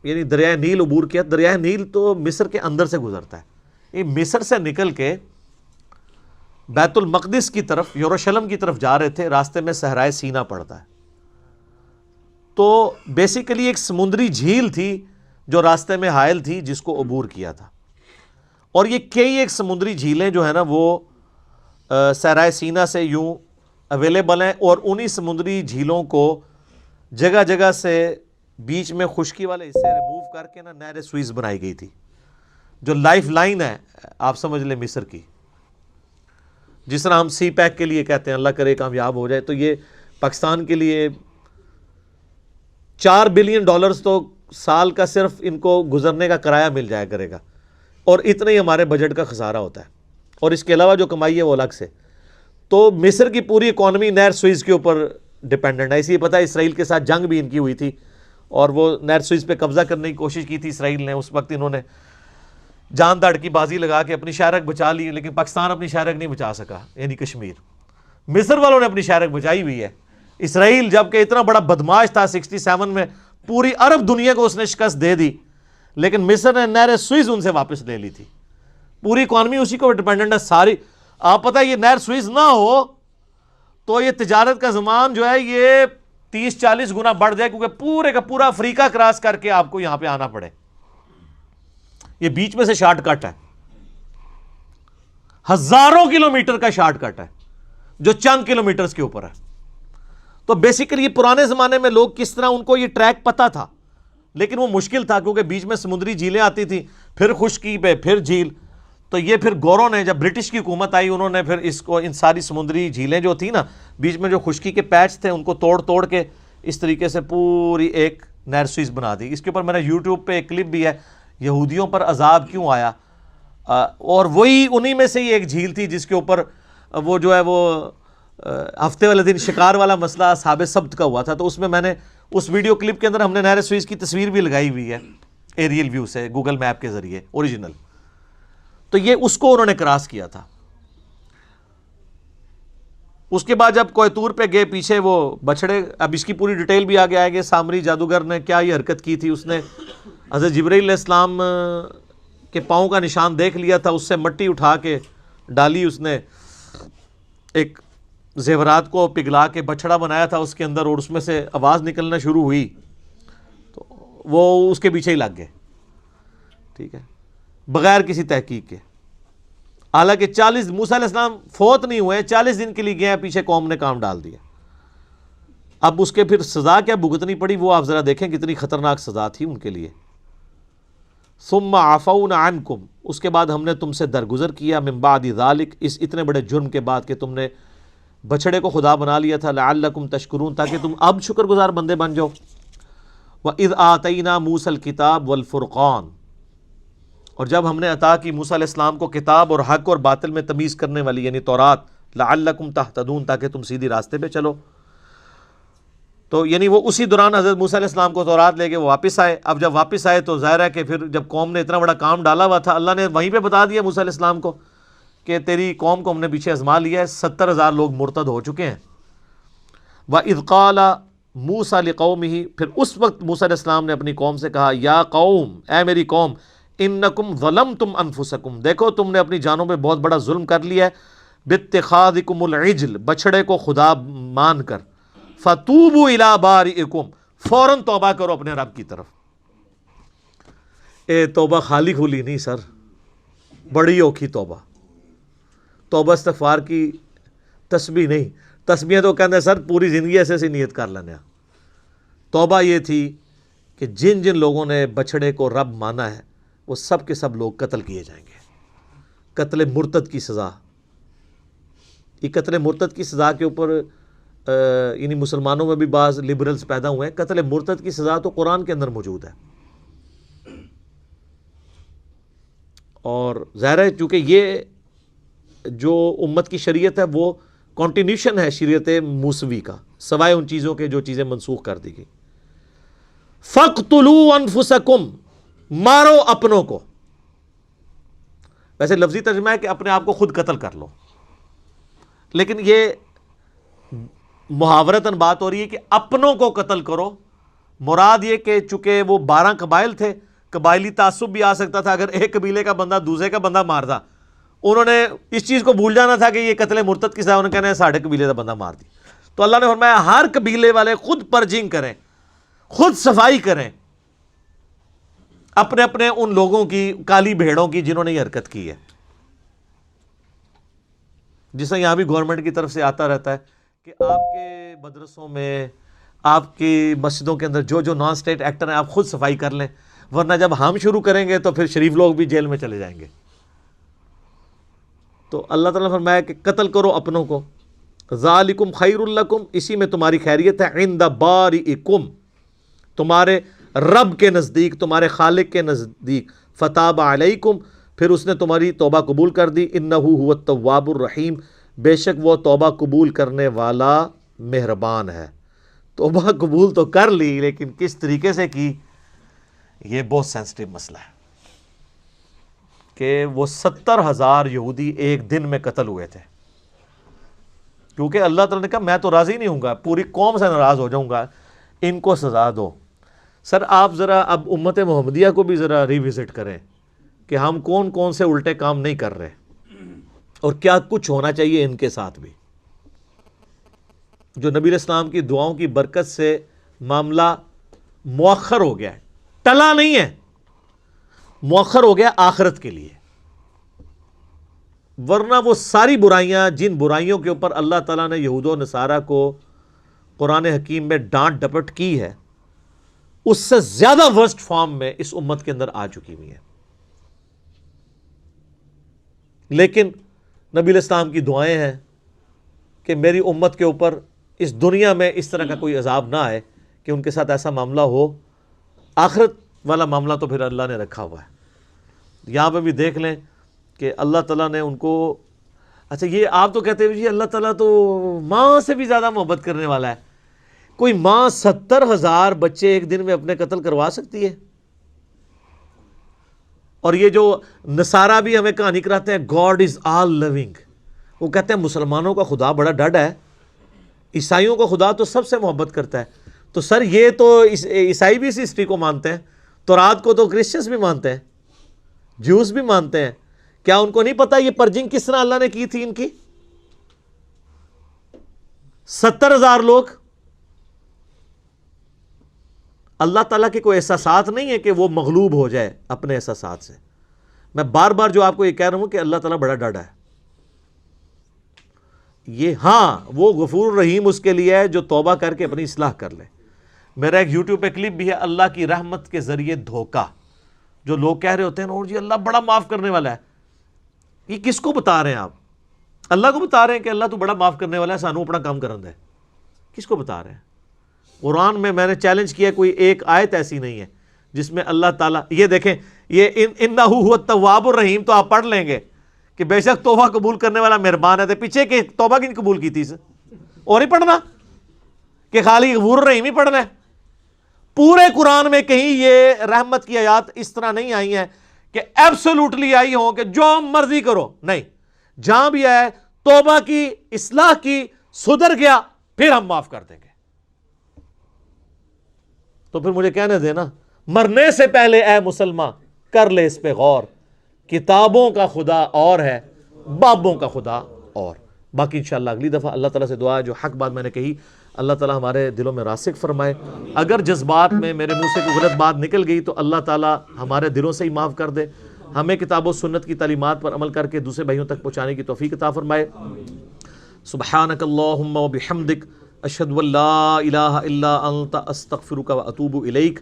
یعنی دریائے نیل عبور کیا. دریائے نیل تو مصر کے اندر سے گزرتا ہے. یہ مصر سے نکل کے بیت المقدس کی طرف، یروشلم کی طرف جا رہے تھے، راستے میں صحرائے سینا پڑتا ہے. تو بیسیکلی ایک سمندری جھیل تھی جو راستے میں حائل تھی، جس کو عبور کیا تھا. اور یہ کئی ایک سمندری جھیلیں جو ہیں نا وہ صحرائے سینا سے یوں اویلیبل ہیں، اور انہی سمندری جھیلوں کو جگہ جگہ سے بیچ میں خشکی والے حصے ریموو کر کے نا نہر سوئز بنائی گئی تھی، جو لائف لائن ہے آپ سمجھ لیں مصر کی، جس طرح ہم سی پیک کے لیے کہتے ہیں اللہ کرے کامیاب ہو جائے، تو یہ پاکستان کے لیے $4 بلین تو سال کا صرف ان کو گزرنے کا کرایہ مل جایا کرے گا، اور اتنا ہی ہمارے بجٹ کا خسارہ ہوتا ہے، اور اس کے علاوہ جو کمائی ہے وہ الگ سے۔ تو مصر کی پوری اکانومی نہر سوئز کے اوپر ڈیپینڈنٹ ہے، اسی لیے پتہ ہے اسرائیل کے ساتھ جنگ بھی ان کی ہوئی تھی، اور وہ نہر سوئز پہ قبضہ کرنے کی کوشش کی تھی اسرائیل نے، اس وقت انہوں نے جان داڑھ کی بازی لگا کے اپنی شہرک بچا لی، لیکن پاکستان اپنی شہرک نہیں بچا سکا، یعنی کشمیر۔ مصر والوں نے اپنی شہرک بچائی ہوئی ہے، اسرائیل جبکہ اتنا بڑا بدماش تھا 67 میں پوری عرب دنیا کو اس نے شکست دے دی، لیکن مصر نے نہر سوئز ان سے واپس لے لی تھی، پوری اکانومی اسی کو ڈیپینڈنٹ ہے ساری۔ آپ پتہ ہے یہ نہر سوئز نہ ہو تو یہ تجارت کا زمان جو ہے یہ 30-40 گنا بڑھ جائے، کیونکہ پورے کا پورا افریقہ کراس کر کے آپ کو یہاں پہ آنا پڑے، یہ بیچ میں سے شارٹ کٹ ہے، ہزاروں کلومیٹر کا شارٹ کٹ ہے جو چند کلومیٹرز کے اوپر ہے۔ تو بیسیکلی یہ پرانے زمانے میں لوگ کس طرح ان کو یہ ٹریک پتا تھا، لیکن وہ مشکل تھا کیونکہ بیچ میں سمندری جھیلیں آتی تھیں، پھر خشکی پہ پھر جھیل۔ تو یہ پھر گوروں نے جب برٹش کی حکومت آئی انہوں نے پھر اس کو ان ساری سمندری جھیلیں جو تھیں نا بیچ میں جو خشکی کے پیچ تھے ان کو توڑ کے اس طریقے سے پوری ایک نہر سوئز بنا دی۔ اس کے اوپر میرا یوٹیوب پہ ایک کلپ بھی ہے، یہودیوں پر عذاب کیوں آیا، اور وہی انہی میں سے ہی ایک جھیل تھی جس کے اوپر وہ جو ہے وہ ہفتے والے دن شکار والا مسئلہ اصحاب سبت کا ہوا تھا، تو اس میں میں نے اس ویڈیو کلپ کے اندر ہم نے نہر سوئز کی تصویر بھی لگائی ہوئی ہے ایریل ویو سے گوگل میپ کے ذریعے اوریجنل۔ تو یہ اس کو انہوں نے کراس کیا تھا۔ اس کے بعد جب کوہتور پہ گئے پیچھے وہ بچڑے، اب اس کی پوری ڈیٹیل بھی آگے آئے گی، سامری جادوگر نے کیا یہ حرکت کی تھی، اس نے حضرت جبرائیل علیہ السلام کے پاؤں کا نشان دیکھ لیا تھا، اس سے مٹی اٹھا کے ڈالی، اس نے ایک زیورات کو پگھلا کے بچڑا بنایا تھا اس کے اندر، اور اس میں سے آواز نکلنا شروع ہوئی تو وہ اس کے پیچھے ہی لگ گئے، ٹھیک ہے، بغیر کسی تحقیق کے۔ حالانکہ 40 موسیٰ علیہ السلام فوت نہیں ہوئے، 40 دن کے لیے گئے، پیچھے قوم نے کام ڈال دیا۔ اب اس کے پھر سزا کیا بھگتنی پڑی وہ آپ ذرا دیکھیں کتنی خطرناک سزا تھی ان کے لیے۔ ثم عفونا عنکم، اس کے بعد ہم نے تم سے درگزر کیا، من بعد ذالک، اس اتنے بڑے جرم کے بعد کہ تم نے بچڑے کو خدا بنا لیا تھا، لعلکم تشکرون، تاکہ تم اب شکر گزار بندے بن جاؤ۔ وَإِذْ آتَيْنَا مُوسَى الْكِتَابَ وَالْفُرْقَانَ، اور جب ہم نے عطا کی موسیٰ علیہ السلام کو کتاب اور حق اور باطل میں تمیز کرنے والی یعنی تورات، لعلکم تہتدون، تاکہ تم سیدھی راستے پہ چلو۔ تو یعنی وہ اسی دوران حضرت موسیٰ علیہ السلام کو تورات لے کے وہ واپس آئے۔ اب جب واپس آئے تو ظاہر ہے کہ پھر جب قوم نے اتنا بڑا کام ڈالا ہوا تھا، اللہ نے وہیں پہ بتا دیا موسیٰ علیہ السلام کو کہ تیری قوم کو ہم نے پیچھے آزما لیا ہے، 70,000 لوگ مرتد ہو چکے ہیں۔ وَإِذْ قَالَ مُوسَىٰ لِقَوْمِهِ، پھر اس وقت موسیٰ علیہ السلام نے اپنی قوم سے کہا، یا قوم، اے میری قوم، انکم ظلمتم انفسکم، دیکھو تم نے اپنی جانوں پہ بہت بڑا ظلم کر لیا ہے، باتخاذکم العجل، بچڑے کو خدا مان کر، فتوبوا الی بارئکم، فوراً توبہ کرو اپنے رب کی طرف۔ اے توبہ خالی کھلی نہیں سر، بڑی اوکھی توبہ، توبہ استغفار کی تسبیح نہیں، تسبیح تو کہتے ہیں سر پوری زندگی ایسے سے نیت کر لینا۔ توبہ یہ تھی کہ جن جن لوگوں نے بچڑے کو رب مانا ہے وہ سب کے سب لوگ قتل کیے جائیں گے۔ قتل مرتد کی سزا، یہ قتل مرتد کی سزا کے اوپر یعنی مسلمانوں میں بھی بعض لبرلز پیدا ہوئے ہیں، قتل مرتد کی سزا تو قرآن کے اندر موجود ہے، اور ظاہر ہے چونکہ یہ جو امت کی شریعت ہے وہ کنٹینیوشن ہے شریعت موسوی کا، سوائے ان چیزوں کے جو چیزیں منسوخ کر دی گئی۔ فَاقْتُلُوا أَنفُسَكُمْ، مارو اپنوں کو، ویسے لفظی ترجمہ ہے کہ اپنے آپ کو خود قتل کر لو، لیکن یہ محاورتاً بات ہو رہی ہے کہ اپنوں کو قتل کرو، مراد یہ کہ چونکہ وہ 12 قبائل تھے، قبائلی تعصب بھی آ سکتا تھا، اگر ایک قبیلے کا بندہ دوسرے کا بندہ مارتا، انہوں نے اس چیز کو بھول جانا تھا کہ یہ قتل مرتد کی سزا، انہوں نے کہنا ہے ساڑھے قبیلے کا بندہ مار دی۔ تو اللہ نے فرمایا ہر قبیلے والے خود پرجنگ کریں، خود صفائی کریں، اپنے اپنے ان لوگوں کی، کالی بھیڑوں کی جنہوں نے یہ حرکت کی ہے. جس طرح یہاں بھی گورنمنٹ کی طرف سے آتا رہتا ہے کہ آپ کے مدرسوں میں، آپ کی مسجدوں کے اندر جو جو نان اسٹیٹ ایکٹر ہیں آپ خود صفائی کر لیں، ورنہ جب ہم شروع کریں گے تو پھر شریف لوگ بھی جیل میں چلے جائیں گے. تو اللہ تعالیٰ نے فرمایا کہ قتل کرو اپنوں کو، ذالکم خیر لکم، اسی میں تمہاری خیریت ہے، عند بارئکم، تمہارے رب کے نزدیک، تمہارے خالق کے نزدیک، فتاب علیکم، پھر اس نے تمہاری توبہ قبول کر دی، انہ هو التواب الرحیم، بے شک وہ توبہ قبول کرنے والا مہربان ہے. توبہ قبول تو کر لی، لیکن کس طریقے سے کی، یہ بہت سینسٹیو مسئلہ ہے کہ وہ 70,000 یہودی ایک دن میں قتل ہوئے تھے، کیونکہ اللہ تعالیٰ نے کہا میں تو راضی نہیں ہوں گا، پوری قوم سے ناراض ہو جاؤں گا، ان کو سزا دو. سر آپ ذرا اب امت محمدیہ کو بھی ذرا ریوزٹ کریں کہ ہم کون کون سے الٹے کام نہیں کر رہے، اور کیا کچھ ہونا چاہیے ان کے ساتھ بھی. جو نبی علیہ السلام کی دعاؤں کی برکت سے معاملہ مؤخر ہو گیا ہے، ٹلا نہیں ہے، مؤخر ہو گیا آخرت کے لیے. ورنہ وہ ساری برائیاں، جن برائیوں کے اوپر اللہ تعالیٰ نے یہود و نصارہ کو قرآن حکیم میں ڈانٹ ڈپٹ کی ہے، اس سے زیادہ ورسٹ فارم میں اس امت کے اندر آ چکی ہوئی ہے. لیکن نبی علیہ السلام کی دعائیں ہیں کہ میری امت کے اوپر اس دنیا میں اس طرح کا کوئی عذاب نہ آئے کہ ان کے ساتھ ایسا معاملہ ہو. آخرت والا معاملہ تو پھر اللہ نے رکھا ہوا ہے. یہاں پہ بھی دیکھ لیں کہ اللہ تعالیٰ نے ان کو، اچھا یہ آپ تو کہتے ہیں جی اللہ تعالیٰ تو ماں سے بھی زیادہ محبت کرنے والا ہے. کوئی ماں 70,000 بچے ایک دن میں اپنے قتل کروا سکتی ہے؟ اور یہ جو نصارہ بھی ہمیں کہانی کراتے ہیں گاڈ از آل لونگ، وہ کہتے ہیں مسلمانوں کا خدا بڑا ڈڈ ہے، عیسائیوں کا خدا تو سب سے محبت کرتا ہے. تو سر یہ تو عیسائی بھی اس ہسٹری کو مانتے ہیں، تورات کو تو کرسچنس بھی مانتے ہیں، جوز بھی مانتے ہیں. کیا ان کو نہیں پتا یہ پرجنگ کس طرح اللہ نے کی تھی ان کی؟ 70,000 لوگ. اللہ تعالیٰ کے کوئی احساسات نہیں ہے کہ وہ مغلوب ہو جائے اپنے احساسات سے. میں بار بار جو آپ کو یہ کہہ رہا ہوں کہ اللہ تعالیٰ بڑا ڈاڈا ہے. یہ ہاں وہ غفور رحیم اس کے لیے ہے جو توبہ کر کے اپنی اصلاح کر لے. میرا ایک یوٹیوب پہ کلپ بھی ہے، اللہ کی رحمت کے ذریعے دھوکہ، جو لوگ کہہ رہے ہوتے ہیں اور جی اللہ بڑا معاف کرنے والا ہے. یہ کس کو بتا رہے ہیں آپ؟ اللہ کو بتا رہے ہیں کہ اللہ تو بڑا معاف کرنے والا ہے، سانو اپنا کام کرن دے. کس کو بتا رہے ہیں؟ قرآن میں نے چیلنج کیا کوئی ایک آیت ایسی نہیں ہے جس میں اللہ تعالیٰ، یہ دیکھیں یہ انہ هو التواب الرحیم تو آپ پڑھ لیں گے کہ بے شک توبہ قبول کرنے والا مہربان ہے. پیچھے کہ توبہ کی قبول کی تھی اور ہی پڑھنا کہ خالی غفور الرحیم ہی پڑھنا ہے. پورے قرآن میں کہیں یہ رحمت کی آیات اس طرح نہیں آئی ہیں کہ ایبسولوٹلی آئی ہوں کہ جو مرضی کرو، نہیں. جہاں بھی آئے توبہ کی، اصلاح کی، سدھر گیا پھر ہم معاف کر دیں گے. تو پھر مجھے کہنے دینا، مرنے سے پہلے اے مسلمان کر لے اس پہ غور، کتابوں کا خدا اور ہے، بابوں کا خدا اور. باقی انشاءاللہ اگلی دفعہ اللہ تعالیٰ سے دعا ہے جو حق بات میں نے کہی اللہ تعالیٰ ہمارے دلوں میں راسخ فرمائے. اگر جذبات میں میرے منہ سے کوئی غلط بات نکل گئی تو اللہ تعالیٰ ہمارے دلوں سے ہی معاف کر دے. ہمیں کتاب و سنت کی تعلیمات پر عمل کر کے دوسرے بھائیوں تک پہنچانے کی توفیق عطا فرمائے. سبحانک اللہم و بحمدک، اشہد ان لا الہ الا انت، استغفرک و اتوب الیک.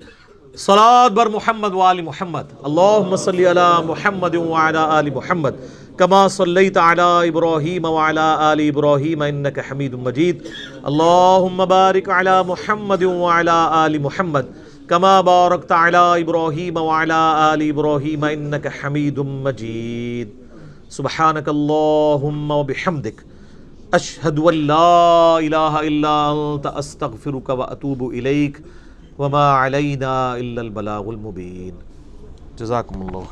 صلاۃ بر محمد و آل محمد. اللہم صلی علی محمد و علی آل محمد کما صلیت علی ابراہیم و علی آل ابراہیم انک حمید مجید. اللہم بارک علی محمد و علی آل محمد کما بارکت علی ابراہیم و علی آل ابراہیم انک حمید مجید. سبحانک اللہم و بحمدک، اشہد ان لا الہ الا انت، استغفرک و اتوب الیک. وما علینا الا البلاغ المبین. جزاکم اللہ.